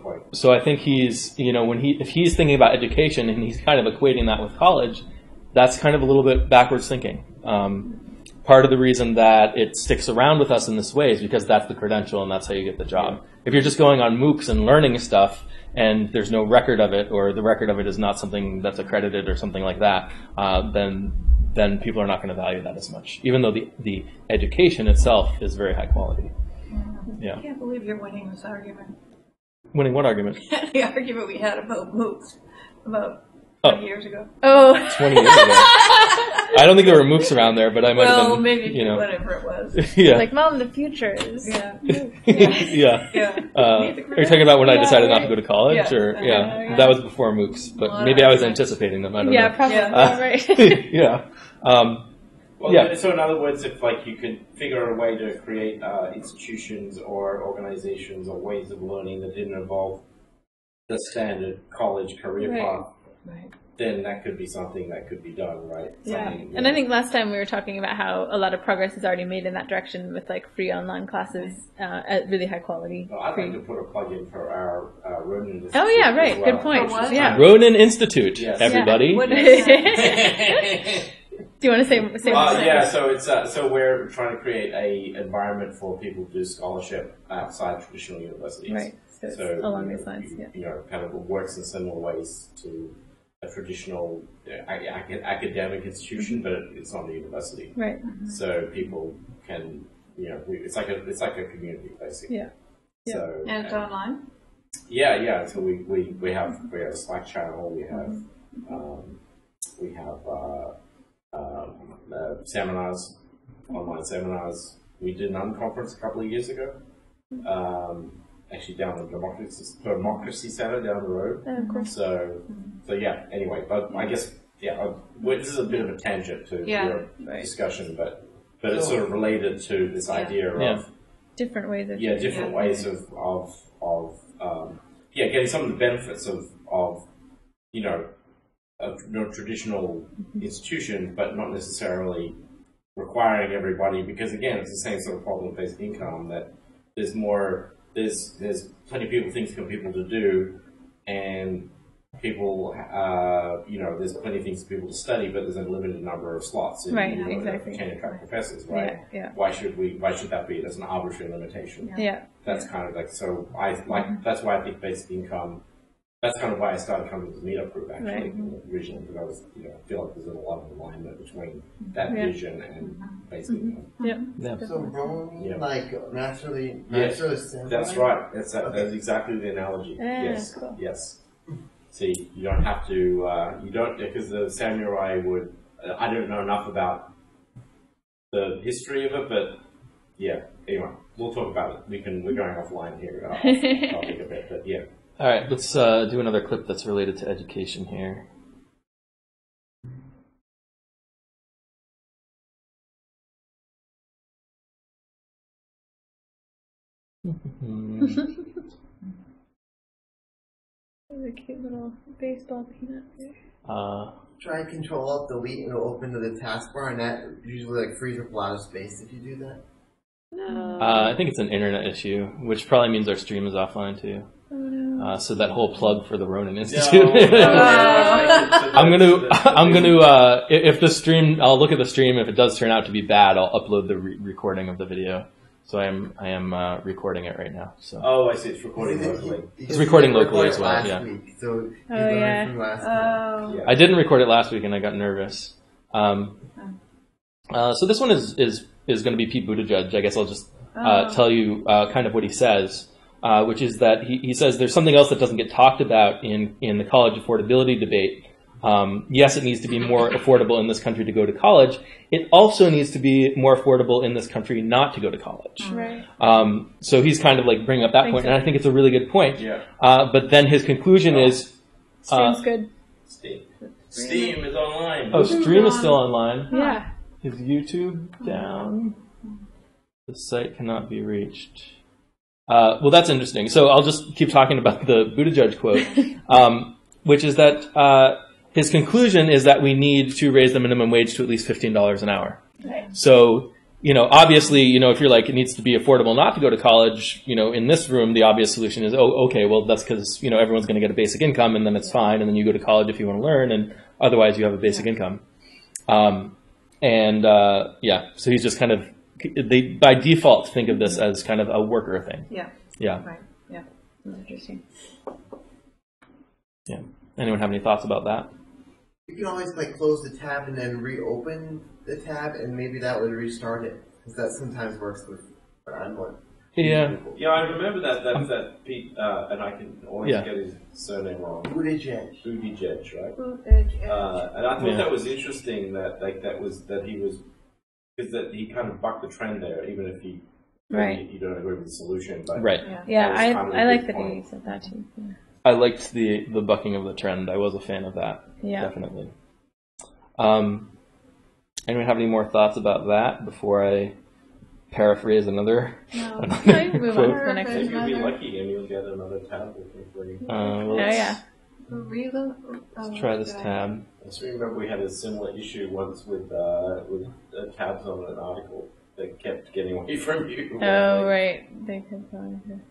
point. So I think he's if he's thinking about education and he's kind of equating that with college, that's kind of a little bit backwards thinking. Part of the reason that it sticks around with us in this way is because that's the credential and that's how you get the job. If you're just going on MOOCs and learning stuff and there's no record of it, or the record of it is not something that's accredited or something like that, then people are not going to value that as much, even though the education itself is very high quality. Yeah. I can't believe you're winning this argument. Winning what argument? The argument we had about MOOCs about 20 years ago. 20 years ago. I don't think there were MOOCs around there, but I might have been, maybe whatever it was. Yeah. Like, Mom, the future is. Yeah. Yeah. Are you talking about when I decided not to go to college? Yeah. Or that was before MOOCs, but maybe I was anticipating them. I don't know. Probably. Right. Yeah. So in other words, if you could figure out a way to create institutions or organizations or ways of learning that didn't involve the standard college career path, then that could be something that could be done, right? Yeah. And I think last time we were talking about how a lot of progress is already made in that direction with free online classes at really high quality. Well, I'd like to put a plug in for our Ronin Institute. Oh yeah, right. Well. Good point. Yeah. Ronin Institute, everybody. Yeah. Do you want to say yeah, so it's so we're trying to create a environment for people to do scholarship outside traditional universities. Right. So along these lines, kind of works in similar ways to a traditional academic institution, but it's not a university. Right. So people can, it's like a community basically. Yeah. So and it's online. Yeah. So we have a Slack channel. We have seminars, online seminars. We did an unconference a couple of years ago. Actually down the Democracy Center down the road. Oh, cool. So yeah, anyway, but I guess, this is a bit of a tangent to your discussion, but it's sort of related to this idea of different ways of ways of getting some of the benefits of traditional institution, but not necessarily requiring everybody, because again, it's the same sort of problem with basic income, that there's plenty of things for people to do, and people, there's plenty of things for people to study, but there's a limited number of slots. Exactly. Can attract professors, right? Yeah. Why should that be? There's an arbitrary limitation. Yeah. That's kind of so that's why I think basic income. That's kind of why I started coming to the meetup group actually originally, because I was, I feel like there's a lot of alignment between that vision and basic income. Yeah. So Ronin, naturally samurai? That's right. That's exactly the analogy. Yes. Cool. Yes. See, you don't have to. You don't, because the samurai would. I don't know enough about the history of it, but Anyway, we'll talk about it. We're going offline here. I'll think a bit, but yeah. All right, let's do another clip that's related to education here. There's a cute little baseball peanut there. Try Control Alt Delete and it'll open to the taskbar, and that usually like frees up a lot of space if you do that. No. I think it's an internet issue, which probably means our stream is offline too. Oh no. So that whole plug for the Ronin Institute. No. I'm gonna if the stream, I'll look at the stream. If it does turn out to be bad, I'll upload the recording of the video. So I am recording it right now. So. Oh, I see. It's recording locally. It's recording locally as well. Yeah. Week, so Yeah. from last Yeah. I didn't record it last week, and I got nervous. So this one is going to be Pete Buttigieg. I guess I'll just tell you kind of what he says, which is that he says there's something else that doesn't get talked about in the college affordability debate. Yes, it needs to be more affordable in this country to go to college. It also needs to be more affordable in this country not to go to college. Right. So he's kind of like bringing up that point, and I think it's a really good point. Yeah. But then his conclusion is... Stream's good. Steam is online. Oh, Stream is still online. Yeah. Is YouTube down? The site cannot be reached. Well, that's interesting. So I'll just keep talking about the Buttigieg quote, which is that his conclusion is that we need to raise the minimum wage to at least $15 an hour. Right. So, obviously, if you're like, it needs to be affordable not to go to college, in this room, the obvious solution is, oh, okay, well, that's because, everyone's going to get a basic income and then it's fine. And then you go to college if you want to learn, and otherwise you have a basic income. So he's just kind of, they by default think of this as kind of a worker thing. Yeah. Yeah. Right. Yeah. Interesting. Yeah. Anyone have any thoughts about that? You can always like close the tab and then reopen the tab, and maybe that would restart it, because that sometimes works with what. Yeah. Yeah, I remember that Pete, and I can always get his surname wrong. Buttigieg, right? And I thought that was interesting that he kind of bucked the trend there, even if you don't agree with the solution. But right. Yeah, I like that he said that too. Yeah. I liked the bucking of the trend. I was a fan of that. Yeah. Definitely. Anyone have any more thoughts about that before I paraphrase another? No. Move on to the next one. You'll be lucky and you'll get another tab. Let's try this tab. I just remember we had a similar issue once with tabs on an article that kept getting away from you. Oh, right. They kept going here.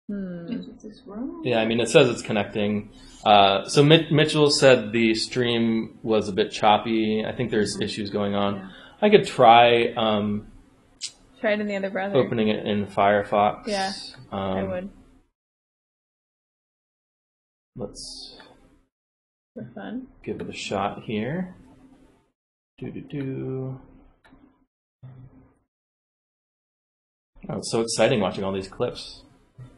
Is it this room? Yeah, I mean, it says it's connecting. So Mitchell said the stream was a bit choppy. I think there's issues going on. Yeah. I could try... try it in the other browser. Opening it in Firefox. Yeah, I would. Let's... For fun. Give it a shot here. Oh, it's so exciting watching all these clips.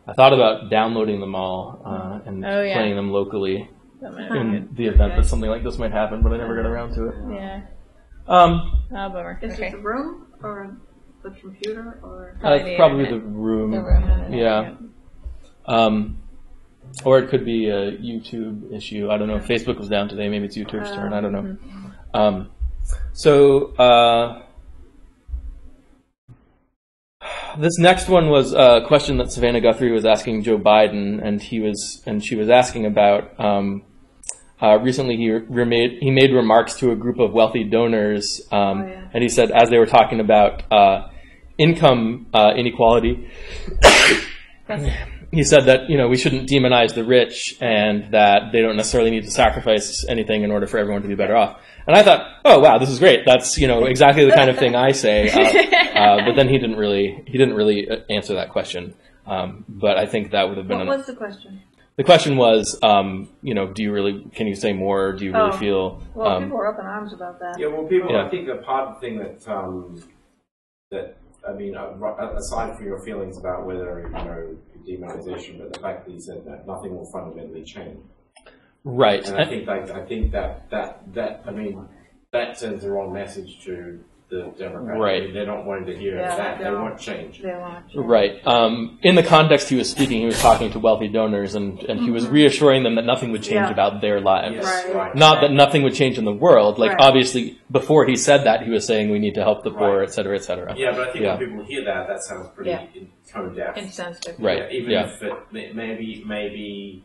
I thought about downloading them all and playing them locally in the event that something like this might happen, but I never got around to it. Yeah. Bummer. Is it the room or the computer or probably the room? The room. Yeah. Or it could be a YouTube issue. I don't know. If Facebook was down today. Maybe it's YouTube's turn. I don't know. This next one was a question that Savannah Guthrie was asking Joe Biden, and she was asking about. Recently, he made remarks to a group of wealthy donors, and he said, as they were talking about income inequality, he said that we shouldn't demonize the rich, and that they don't necessarily need to sacrifice anything in order for everyone to be better off. And I thought, oh wow, this is great. That's exactly the kind of thing I say. But then he didn't really answer that question. But I think that would have been. What was the question? The question was, can you say more? Or do you really feel? Well, people were up in arms about that. Yeah, well, people. Yeah. I think the part of the thing aside from your feelings about whether demonization, but the fact that he said that nothing will fundamentally change. Right. And I think that sends the wrong message to the Democrats. Right. They're not wanting to hear that. They want change. They want change. Right. In the context he was speaking, he was talking to wealthy donors, and he was reassuring them that nothing would change about their lives. Yes, right. Not that nothing would change in the world. Like, Right. obviously, before he said that, he was saying we need to help the poor, et cetera, et cetera. Yeah, but I think when people hear that, that sounds pretty tone deaf. Insensitive. Right. Yeah, even if it maybe.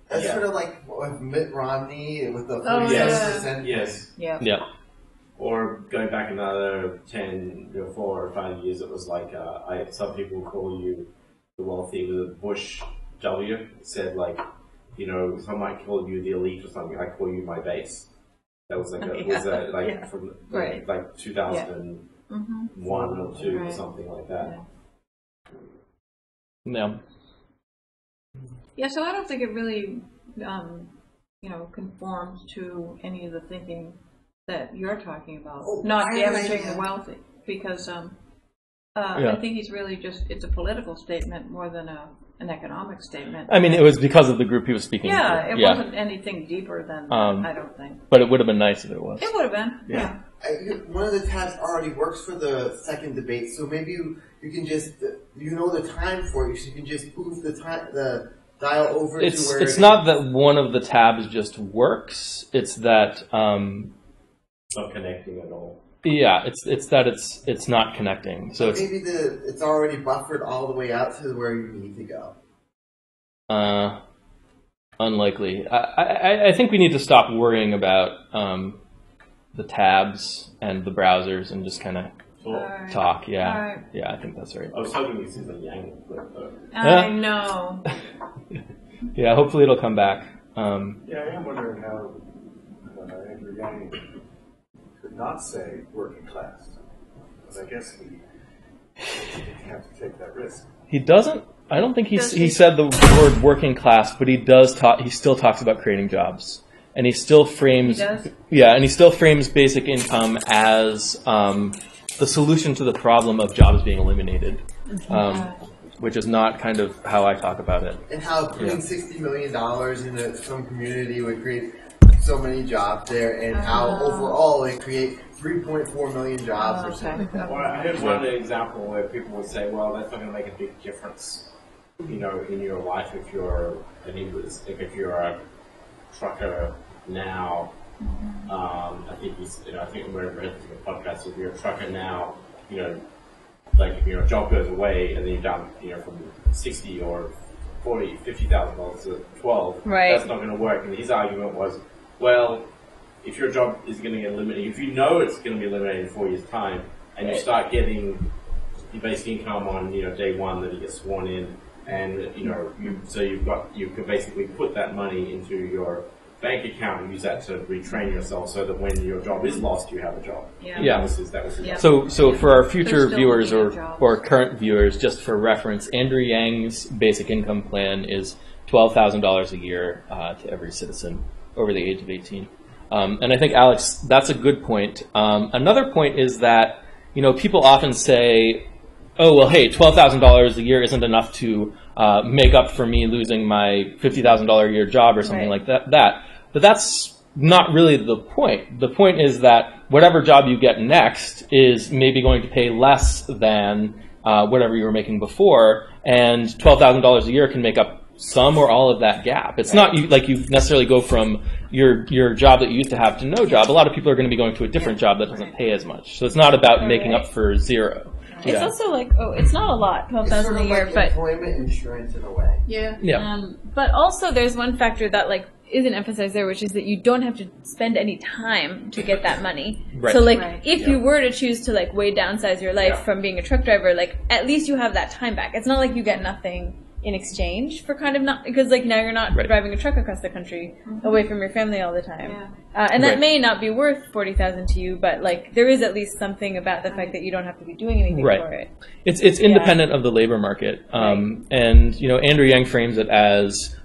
That's sort of like with Mitt Romney with the 47%. Yes. Yeah. Yeah. Or going back another 10, 4 or 5 years, it was like some people call you the wealthy with a Bush W. It said like, some might call you the elite or something. I call you my base. That was like from like 2001 or 2 or something like that. Yeah. Yeah, so I don't think it really, conforms to any of the thinking that you're talking about. Not damaging the wealthy, because I think he's really it's a political statement more than an economic statement. I mean, it was because of the group he was speaking to. It wasn't anything deeper than that, I don't think. But it would have been nice if it was. It would have been, yeah. One of the tabs already works for the second debate, so maybe you can just, the time for it, so you can just move the dial over to where it's not that one of the tabs just works. It's that it's not connecting at all. Yeah, it's that it's not connecting. So maybe it's already buffered all the way out to where you need to go. Unlikely. I think we need to stop worrying about the tabs and the browsers and just kind of talk. Yeah, yeah, I think that's right. I was hoping you see the Yang clip though. I know. Yeah, hopefully it'll come back. Yeah, I am wondering how Andrew Yang could not say working class, because I guess he didn't have to take that risk. He doesn't. I don't think he said the word working class, but he does talk. He still talks about creating jobs, and he still frames. He does? Yeah, and he still frames basic income as the solution to the problem of jobs being eliminated, which is not kind of how I talk about it. And how putting $60 million into some community would create so many jobs there, and how overall it create 3.4 million jobs or something like that. Well, I heard one example where people would say, well, that's not going to make a big difference, in your life if you're a trucker now. I think I think we're in the podcast. If you're a trucker now, like if your job goes away and then you're down, from 60 or 40, $50,000 to 12, that's not going to work. And his argument was, well, if your job is going to get eliminated, if you know it's going to be eliminated in 4 years' time, and you start getting your basic income on day one that you get sworn in, and you could basically put that money into your bank account and use that to retrain yourself so that when your job is lost, you have a job. Yeah. That was So for our future viewers or current viewers, just for reference, Andrew Yang's basic income plan is $12,000 a year to every citizen over the age of 18. And I think, Alex, that's a good point. Another point is that, people often say, oh, well, hey, $12,000 a year isn't enough to make up for me losing my $50,000 a year job or something like that. But that's not really the point. The point is that whatever job you get next is maybe going to pay less than whatever you were making before, and $12,000 a year can make up some or all of that gap. It's not like you necessarily go from your job that you used to have to no job. A lot of people are going to be going to a different job that doesn't pay as much. So it's not about making up for zero. It's also like, it's not a lot, $12,000 a year, but employment insurance in a way. Yeah. But also there's one factor that isn't emphasized there, which is that you don't have to spend any time to get that money. Right. So if you were to choose to way downsize your life from being a truck driver, at least you have that time back. It's not like you get nothing in exchange for kind of not, because now you're not driving a truck across the country away from your family all the time. And that may not be worth $40,000 to you, but there is at least something about the fact that you don't have to be doing anything for it. It's independent of the labor market. And Andrew Yang frames it as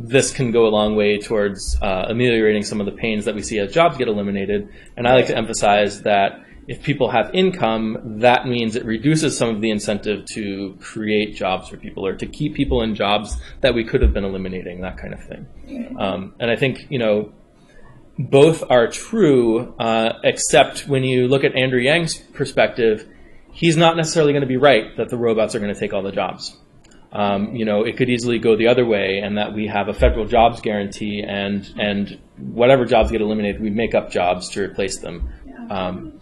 this can go a long way towards ameliorating some of the pains that we see as jobs get eliminated. And I like to emphasize that if people have income, that means it reduces some of the incentive to create jobs for people or to keep people in jobs that we could have been eliminating, that kind of thing. And I think, both are true, except when you look at Andrew Yang's perspective, he's not necessarily going to be right that the robots are going to take all the jobs. It could easily go the other way, and that we have a federal jobs guarantee, and whatever jobs get eliminated, we make up jobs to replace them.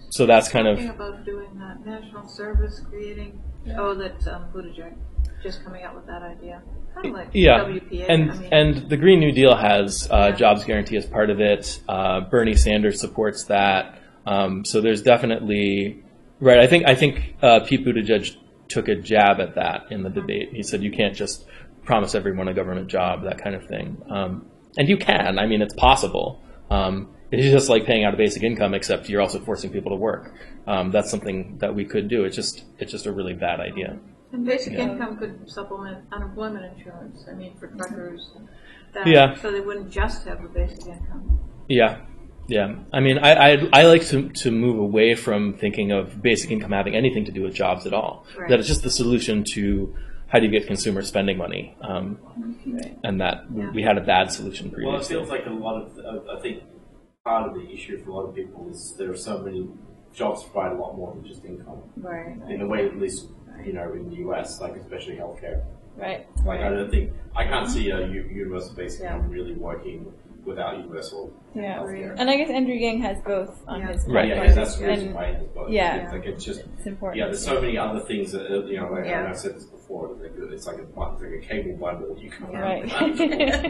So that's kind of about doing that national service, creating. Oh, that Buttigieg just coming out with that idea. Kind of like WPA. And the Green New Deal has jobs guarantee as part of it. Bernie Sanders supports that. So there's definitely right. I think Pete Buttigieg took a jab at that in the debate. He said you can't just promise everyone a government job, that kind of thing. And you can. I mean, it's possible. It's just like paying out a basic income, except you're also forcing people to work. That's something that we could do. It's just a really bad idea. And basic income could supplement unemployment insurance. I mean, for truckers. So they wouldn't just have the basic income. Yeah. I mean, I like to move away from thinking of basic income having anything to do with jobs at all. Right. That it's just the solution to how do you get consumers spending money, and that we had a bad solution previously. Well, it feels like a lot of, I think part of the issue for a lot of people is there are so many jobs provide a lot more than just income. Right. In a way, at least, in the US, like especially healthcare. Right. Like I can't see a universal basic income really working without universal healthcare. And I guess Andrew Yang has both on his right. Yeah, that's the reason why he has both. Yeah. It's just it's important. Yeah, there's so many other things that and I've said this before. It's like a cable bundle. You can right.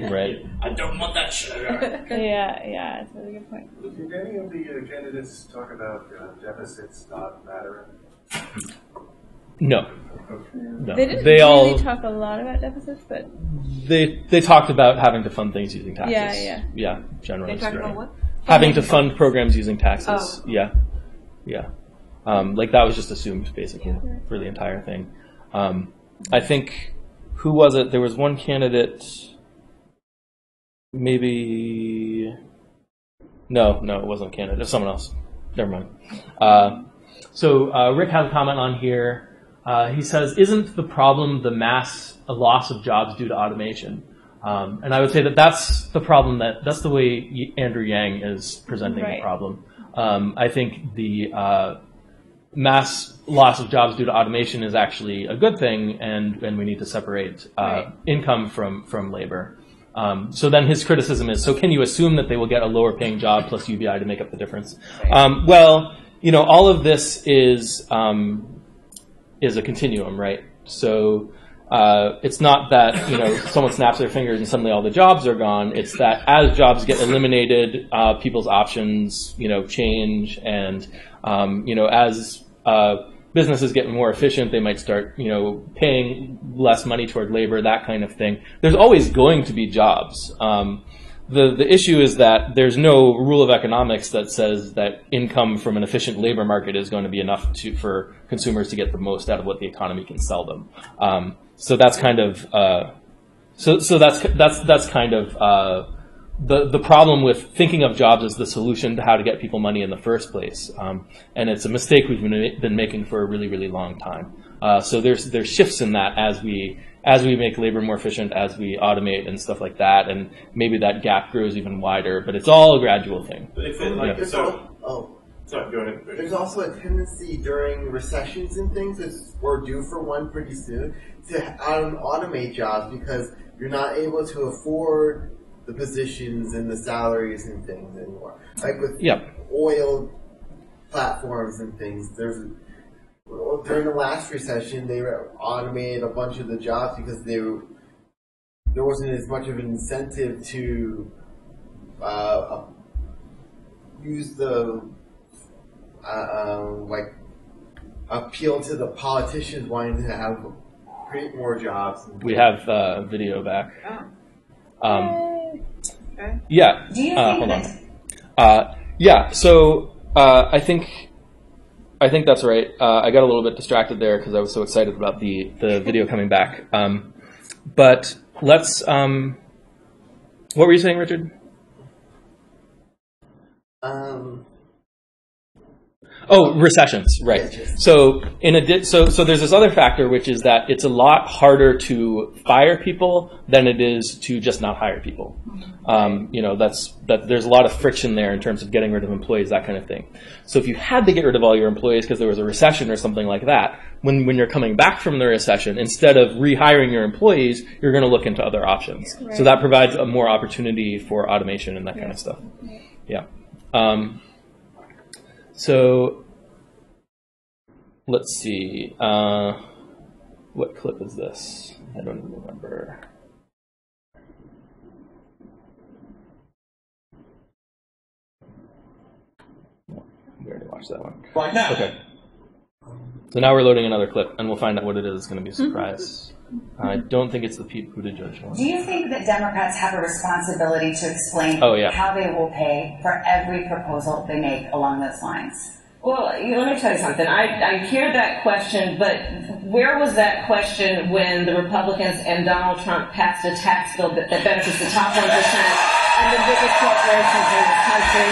Right. I don't want that shit. Yeah, it's a really good point. Did any of the candidates talk about deficits not mattering? No. They didn't really talk a lot about deficits, but they talked about having to fund things using taxes. Yeah, generally. They talked about what? Having to fund programs using taxes. Oh. Yeah. Like that was just assumed basically for the entire thing. I think, who was it? There was one candidate. Maybe. No, it wasn't a candidate. It was someone else. Never mind. So Rick has a comment on here. He says, isn't the problem the mass loss of jobs due to automation? And I would say that that's the problem, that's the way Andrew Yang is presenting the problem. I think the mass loss of jobs due to automation is actually a good thing, and we need to separate income from labor. So then his criticism is, so can you assume that they will get a lower paying job plus UBI to make up the difference? Well, all of this is a continuum, right? So it's not that someone snaps their fingers and suddenly all the jobs are gone. It's that as jobs get eliminated, people's options change, and as businesses get more efficient, they might start paying less money toward labor, that kind of thing. There's always going to be jobs. The issue is that there's no rule of economics that says that income from an efficient labor market is going to be enough for consumers to get the most out of what the economy can sell them. So that's kind of that's kind of the problem with thinking of jobs as the solution to how to get people money in the first place. And it's a mistake we've been making for a really, really long time. So there's shifts in that as we make labor more efficient, as we automate and stuff like that, and maybe that gap grows even wider, but it's all a gradual thing. Sorry, go ahead. There's also a tendency during recessions and things, we're due for one pretty soon, to automate jobs because you're not able to afford the positions and the salaries and things anymore. Like with oil platforms and things, during the last recession, they automated a bunch of the jobs because there wasn't as much of an incentive to use the appeal to the politicians wanting to create more jobs. We have video back. Okay. Yeah. Hold on. So I think that's right. I got a little bit distracted there because I was so excited about the video coming back. But let's. What were you saying, Richard? Oh, recessions, right. So so there's this other factor, which is that it's a lot harder to fire people than it is to just not hire people. There's a lot of friction there in terms of getting rid of employees, that kind of thing. So if you had to get rid of all your employees because there was a recession or something like that, when you're coming back from the recession, instead of rehiring your employees, you're going to look into other options. Right. So that provides a more opportunity for automation and that kind of stuff. Yeah. So let's see. What clip is this? I don't even remember. No, we already watched that one. Right now. Okay. So now we're loading another clip, and we'll find out what it is. It's going to be a surprise. I don't think it's the Pete Buttigieg one. Do you think that Democrats have a responsibility to explain how they will pay for every proposal they make along those lines? Well, let me tell you something. I hear that question, but where was that question when the Republicans and Donald Trump passed a tax bill that benefits the top 1% and the biggest corporations in this country,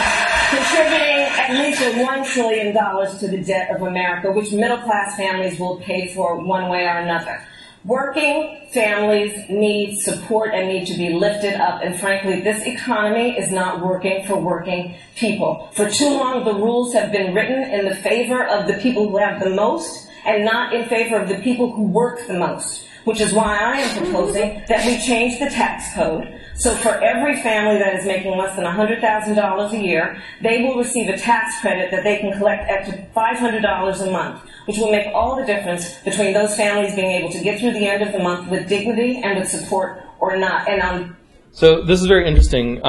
contributing at least $1 trillion to the debt of America, which middle-class families will pay for one way or another? Working families need support and need to be lifted up, and frankly, this economy is not working for working people. For too long, the rules have been written in the favor of the people who have the most and not in favor of the people who work the most, which is why I am proposing that we change the tax code. So for every family that is making less than $100,000 a year, they will receive a tax credit that they can collect up to $500 a month, which will make all the difference between those families being able to get through the end of the month with dignity and with support or not. And so this is very interesting.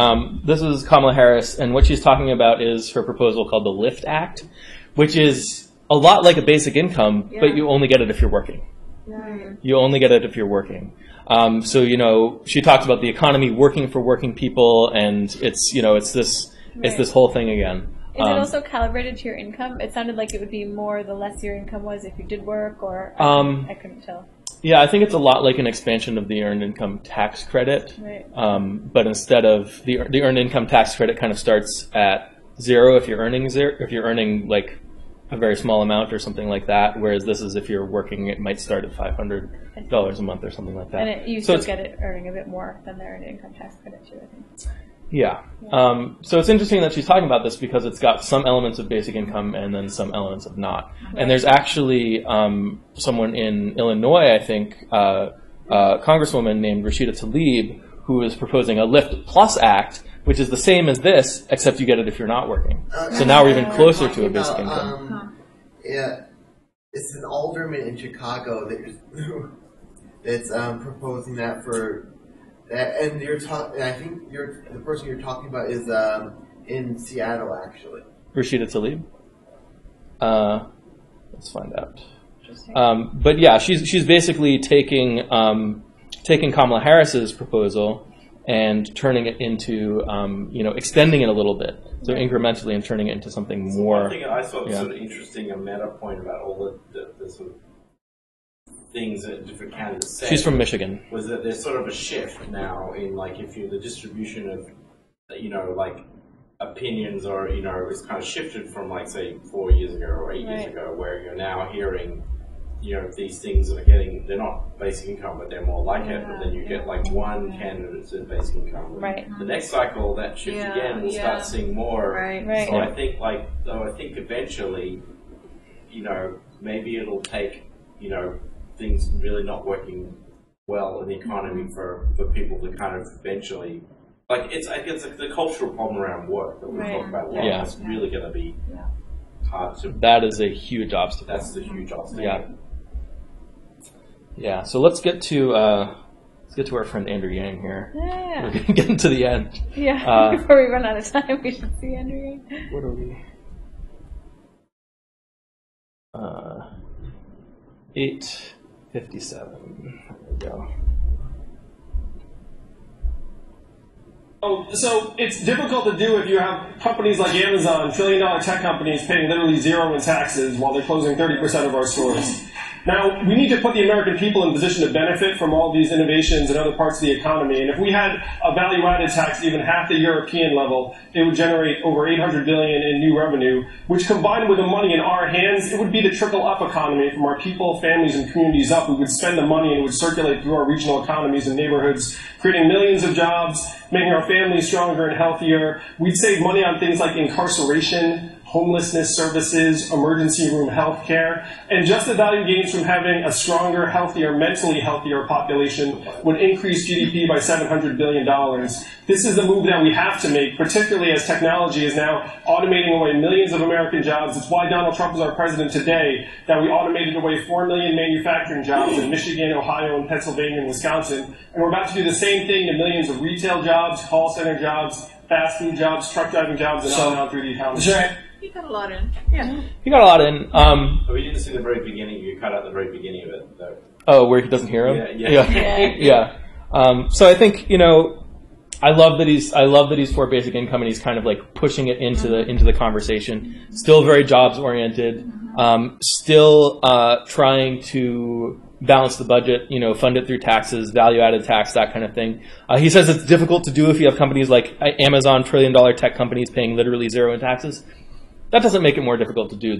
This is Kamala Harris, and what she's talking about is her proposal called the LIFT Act, which is a lot like a basic income, but you only get it if you're working. Right. You only get it if you're working. She talks about the economy working for working people, and it's this whole thing again. Is it also calibrated to your income? It sounded like it would be more the less your income was if you did work, or I couldn't tell. Yeah, I think it's a lot like an expansion of the earned income tax credit. Right. But instead of the earned income tax credit kind of starts at zero if you're earning like a very small amount or something like that, whereas this is if you're working, it might start at $500 a month or something like that. And you still get it earning a bit more than the earned income tax credit too, I think. Yeah. So it's interesting that she's talking about this because it's got some elements of basic income and then some elements of not. Right. And there's actually someone in Illinois, I think, a congresswoman named Rashida Tlaib, who is proposing a LIFT Plus Act, which is the same as this, except you get it if you're not working. So now we're even closer to a basic income. Yeah, it's an alderman in Chicago that's proposing that for that, and I think the person you're talking about is in Seattle, actually. Rashida Tlaib. Let's find out. But yeah, she's basically taking Kamala Harris's proposal and turning it into, extending it a little bit, so incrementally, and turning it into something more. One thing I thought was sort of interesting, a meta point about all the sort of things that different candidates say. She's from Michigan. Was that there's sort of a shift now in the distribution of, like opinions or, it's kind of shifted from say 4 years ago or 8 years ago, where you're now hearing these things they're not basic income, but they're more like it. But then you get one candidate to basic income. Right. The next cycle, that shift again, we'll start seeing more. Right. So I think eventually, maybe it'll take, things really not working well in the economy for people to kind of eventually, it's the cultural problem around work that we talk about a lot. Yeah. It's really going to be hard to. That is a huge obstacle. That's the huge obstacle. Yeah. Yeah. So let's get to our friend Andrew Yang here. Yeah. We're getting to the end. Yeah. Before we run out of time, we should see Andrew Yang. What are we? 8:57. There we go. So it's difficult to do if you have companies like Amazon, trillion-dollar tech companies, paying literally zero in taxes while they're closing 30% of our stores. Now, we need to put the American people in a position to benefit from all these innovations in other parts of the economy. And if we had a value-added tax even half the European level, it would generate over $800 billion in new revenue, which combined with the money in our hands, it would be the trickle-up economy from our people, families, and communities up. We would spend the money and it would circulate through our regional economies and neighborhoods, creating millions of jobs, making our families stronger and healthier. We'd save money on things like incarceration, homelessness services, emergency room health care, and just the value gains from having a stronger, healthier, mentally healthier population would increase GDP by $700 billion. This is the move that we have to make, particularly as technology is now automating away millions of American jobs. It's why Donald Trump is our president today, that we automated away 4 million manufacturing jobs in Michigan, Ohio, and Pennsylvania, and Wisconsin. And we're about to do the same thing to millions of retail jobs, call center jobs, fast food jobs, truck driving jobs, and on and on through the economy. You got a lot in. Yeah. He got a lot in. But we didn't see the very beginning. You cut out the very beginning of it, though. Oh, where he doesn't hear him? Yeah. So I think, I love that he's for basic income and he's kind of like pushing it into the conversation. Still very jobs oriented. Still trying to balance the budget, fund it through taxes, value-added tax, that kind of thing. He says it's difficult to do if you have companies like Amazon, trillion-dollar tech companies paying literally zero in taxes. That doesn't make it more difficult to do.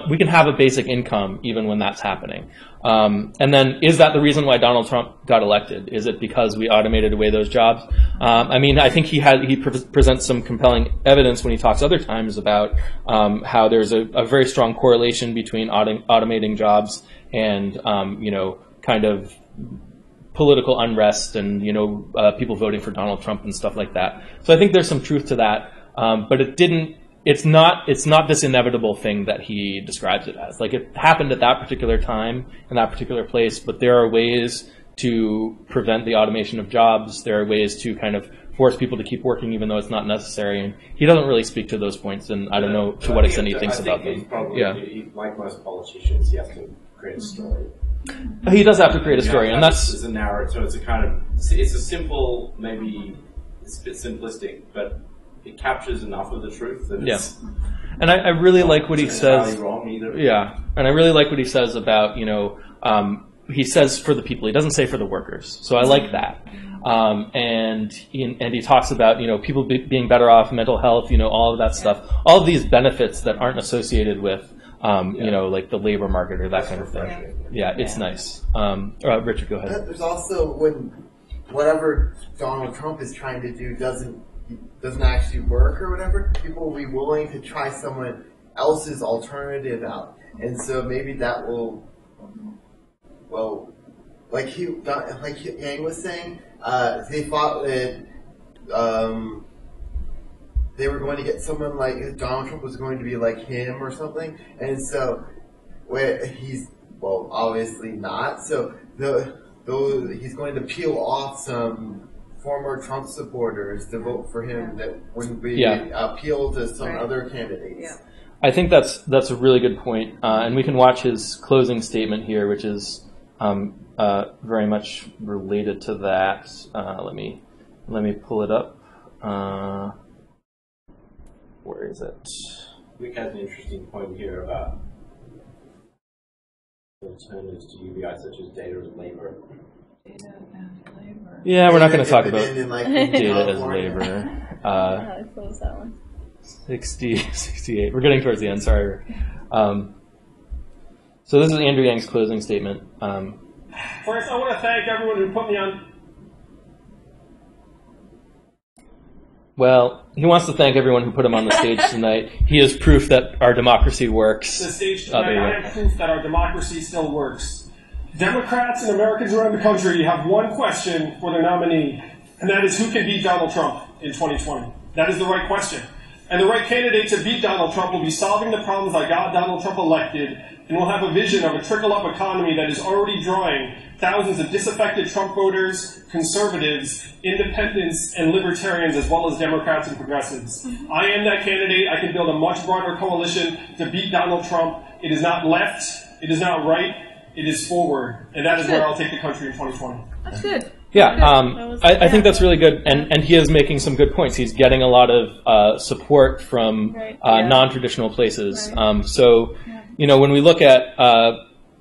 We can have a basic income even when that's happening. And then, is that the reason why Donald Trump got elected? Is it because we automated away those jobs? I think he presents some compelling evidence when he talks other times about how there's a very strong correlation between automating jobs and kind of political unrest and people voting for Donald Trump and stuff like that. So I think there's some truth to that, but it's not this inevitable thing that he describes it as. Like, it happened at that particular time in that particular place, but there are ways to prevent the automation of jobs. There are ways to kind of force people to keep working even though it's not necessary. And he doesn't really speak to those points, and I don't know to what extent he thinks about them. Like most politicians, he has to create a story. He does have to create a story, and that's a narrative. So it's a simple, maybe it's a bit simplistic, but it captures enough of the truth that it's. And I really like what he says. Wrong either. Yeah, and I really like what he says about he says for the people. He doesn't say for the workers. So I like that. And he talks about people being better off, mental health, all of that stuff, all of these benefits that aren't associated with like the labor market or that kind of thing. Yeah, it's nice. Richard, go ahead. There's also when whatever Donald Trump is trying to do doesn't actually work or whatever, people will be willing to try someone else's alternative out, and so maybe that will, like Yang was saying, they thought that they were going to get someone like Donald Trump was going to be like him or something, and so he's obviously not. So he's going to peel off some former Trump supporters to vote for him that wouldn't be appeal to some other candidates. Yeah. I think that's a really good point, and we can watch his closing statement here, which is very much related to that. Let me pull it up. Where is it? Rick has an interesting point here about alternatives to UBI, such as data and labor. Data and labor. Yeah, we're not going to talk about data as labor. I close that one. 68. We're getting towards the end. Sorry. So this is Andrew Yang's closing statement. First, I want to thank everyone who put me on. Well, he wants to thank everyone who put him on the stage tonight. He is proof that our democracy works. The stage tonight, I am proof that our democracy still works. Democrats and Americans around the country have one question for their nominee, and that is who can beat Donald Trump in 2020? That is the right question. And the right candidate to beat Donald Trump will be solving the problems that got Donald Trump elected, and will have a vision of a trickle-up economy that is already drawing thousands of disaffected Trump voters, conservatives, independents, and libertarians, as well as Democrats and progressives. I am that candidate. I can build a much broader coalition to beat Donald Trump. It is not left. It is not right. It is forward. And that is where I'll take the country in 2020. That's good. Yeah, I think that's really good, and he is making some good points. He's getting a lot of support from non-traditional places. So, when we look at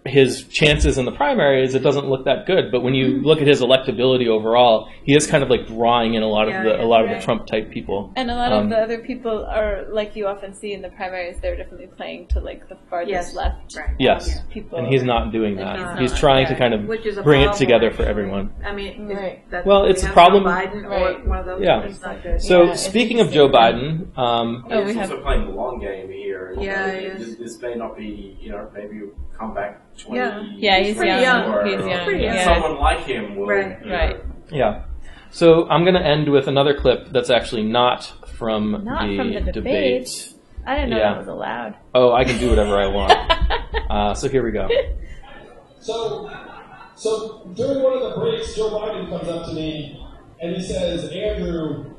his chances in the primaries, it doesn't look that good. But when you look at his electability overall, he is kind of like drawing in a lot of the Trump type people. And a lot of the other people are, like you often see in the primaries, they're definitely playing to like the farthest left. Yes, people. And he's not doing that. He's trying to kind of bring it together for everyone. I mean, well, it's a problem. Biden or one of those. It's not good. So speaking of Joe Biden, he's also playing the long game here. This may not be, maybe you'll come back 20 years. He's young. He's young. Someone like him will. Right. Yeah. So I'm going to end with another clip that's actually not from the debate. I didn't know that was allowed. Oh, I can do whatever I want. So here we go. So during one of the breaks, Joe Biden comes up to me and he says, Andrew,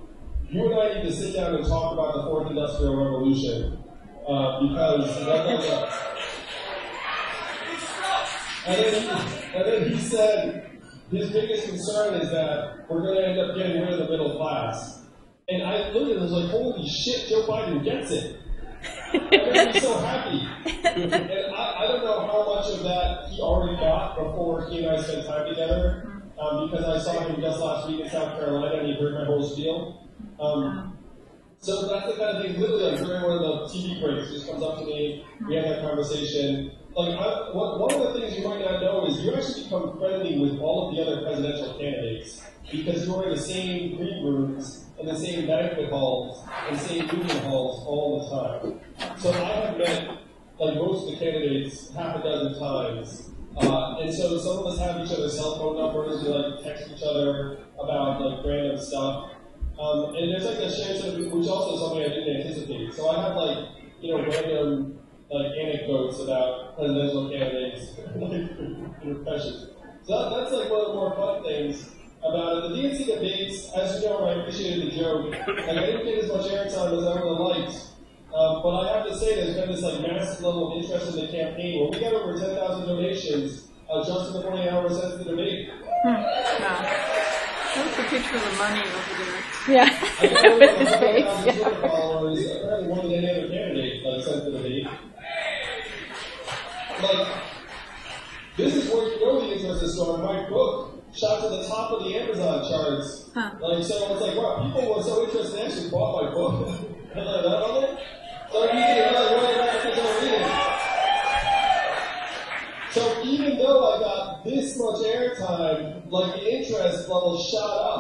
you and I need to sit down and talk about the fourth industrial revolution because and then he said his biggest concern is that we're going to end up getting rid of the middle class. And I looked at it and was like, holy shit, Joe Biden gets it. I'm so happy. And I don't know how much of that he already got before he and I spent time together, because I saw him just last week in South Carolina and he heard my whole spiel. So that's the kind of thing, literally, during one of the TV breaks, just comes up to me, we have that conversation. One of the things you might not know is you actually become friendly with all of the other presidential candidates because you're in the same green rooms and the same banquet halls and same meeting halls all the time. So I have met most of the candidates half a dozen times. And so some of us have each other's cell phone numbers, we text each other about random stuff. And there's a shared sense, which also is something I didn't anticipate. So I have random anecdotes about presidential candidates impressions. So that's one of the more fun things about it. The DNC debates, as you know, I appreciated the joke. I didn't get as much airtime as I would have liked. But I have to say there's been this massive level of interest in the campaign. When we got over 10,000 donations just in the 48 hours since the debate. What's the picture of the money over there? Yeah. With his face. Followers, apparently more than any other candidate since the debate. This is where you know the interest is strong. My book shot to the top of the Amazon charts. So it's wow, people were so interested, they actually bought my book. So you can really worry about because they're reading. So even though I got this much airtime, the interest level shot up.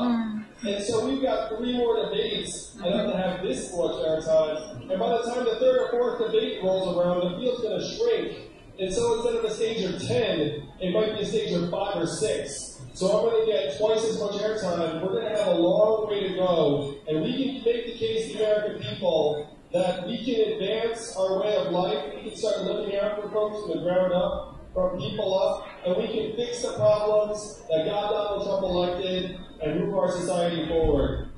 And so we've got 3 more debates, and I'm going to have this much airtime. And by the time the 3rd or 4th debate rolls around, the field's going to shrink. And so instead of a stage of 10, it might be a stage of 5 or 6. So I'm going to get twice as much airtime. We're going to have a long way to go. And we can make the case to the American people that we can advance our way of life. We can start looking out for folks from the ground up, from people up, and we can fix the problems that got Donald Trump elected and move our society forward.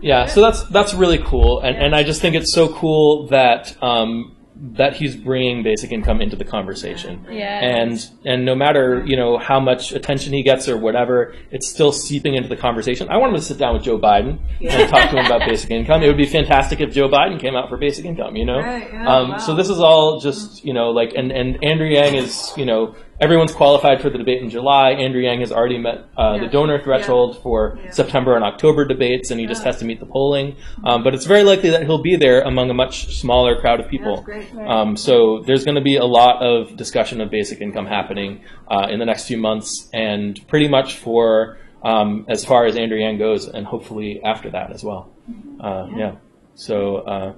Yeah, so that's really cool, and I just think it's so cool that that he's bringing basic income into the conversation. And no matter how much attention he gets or whatever, it's still seeping into the conversation. I wanted to sit down with Joe Biden and talk to him about basic income. It would be fantastic if Joe Biden came out for basic income. So this is all just and Andrew Yang is everyone's qualified for the debate in July. Andrew Yang has already met the donor threshold for September and October debates, and he just has to meet the polling. But it's very likely that he'll be there among a much smaller crowd of people. So there's going to be a lot of discussion of basic income happening in the next few months, and pretty much for as far as Andrew Yang goes, and hopefully after that as well. So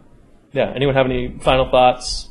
anyone have any final thoughts?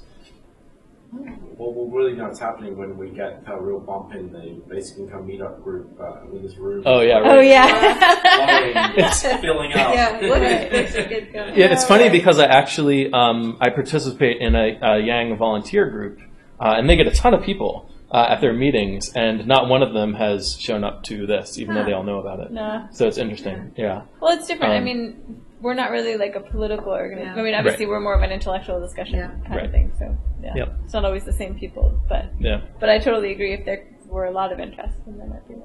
Well, we'll really know what's happening when we get a real bump in the basic income meetup group in this room. Oh yeah, right. It's filling up. It's funny because I actually I participate in a Yang volunteer group, and they get a ton of people at their meetings, and not one of them has shown up to this, even though they all know about it. So it's interesting. Well, it's different. I mean, we're not really a political organization. I mean, obviously we're more of an intellectual discussion kind of thing. So it's not always the same people, but I totally agree. If there were a lot of interest, then that might be.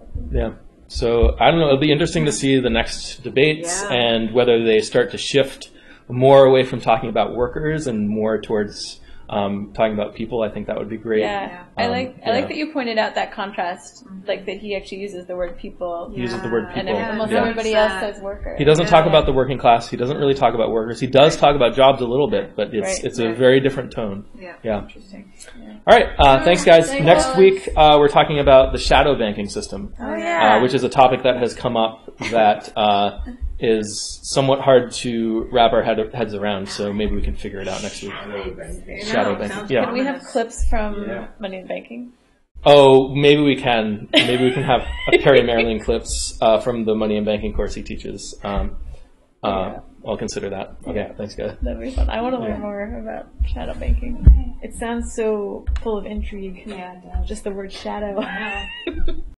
So I don't know. It'll be interesting to see the next debates and whether they start to shift more away from talking about workers and more towards talking about people. I think that would be great. Yeah, I like that you pointed out that contrast, like that he actually uses the word people. He uses the word people. And almost everybody else says worker. He doesn't talk about the working class. He doesn't really talk about workers. He does talk about jobs a little bit, but it's a very different tone. Yeah. Interesting. Yeah. All right. Thanks, guys. Next week, we're talking about the shadow banking system, which is a topic that has come up that is somewhat hard to wrap our heads around. So maybe we can figure it out next week. Shadow banking. Yeah. Can we have clips from Money in Banking? Oh, maybe we can. Maybe we can have Perry Maryland clips from the Money in Banking course he teaches. I'll consider that. Okay, thanks, guys. That'd be fun. I want to learn more about shadow banking. It sounds so full of intrigue. Yeah, it does. Just the word shadow.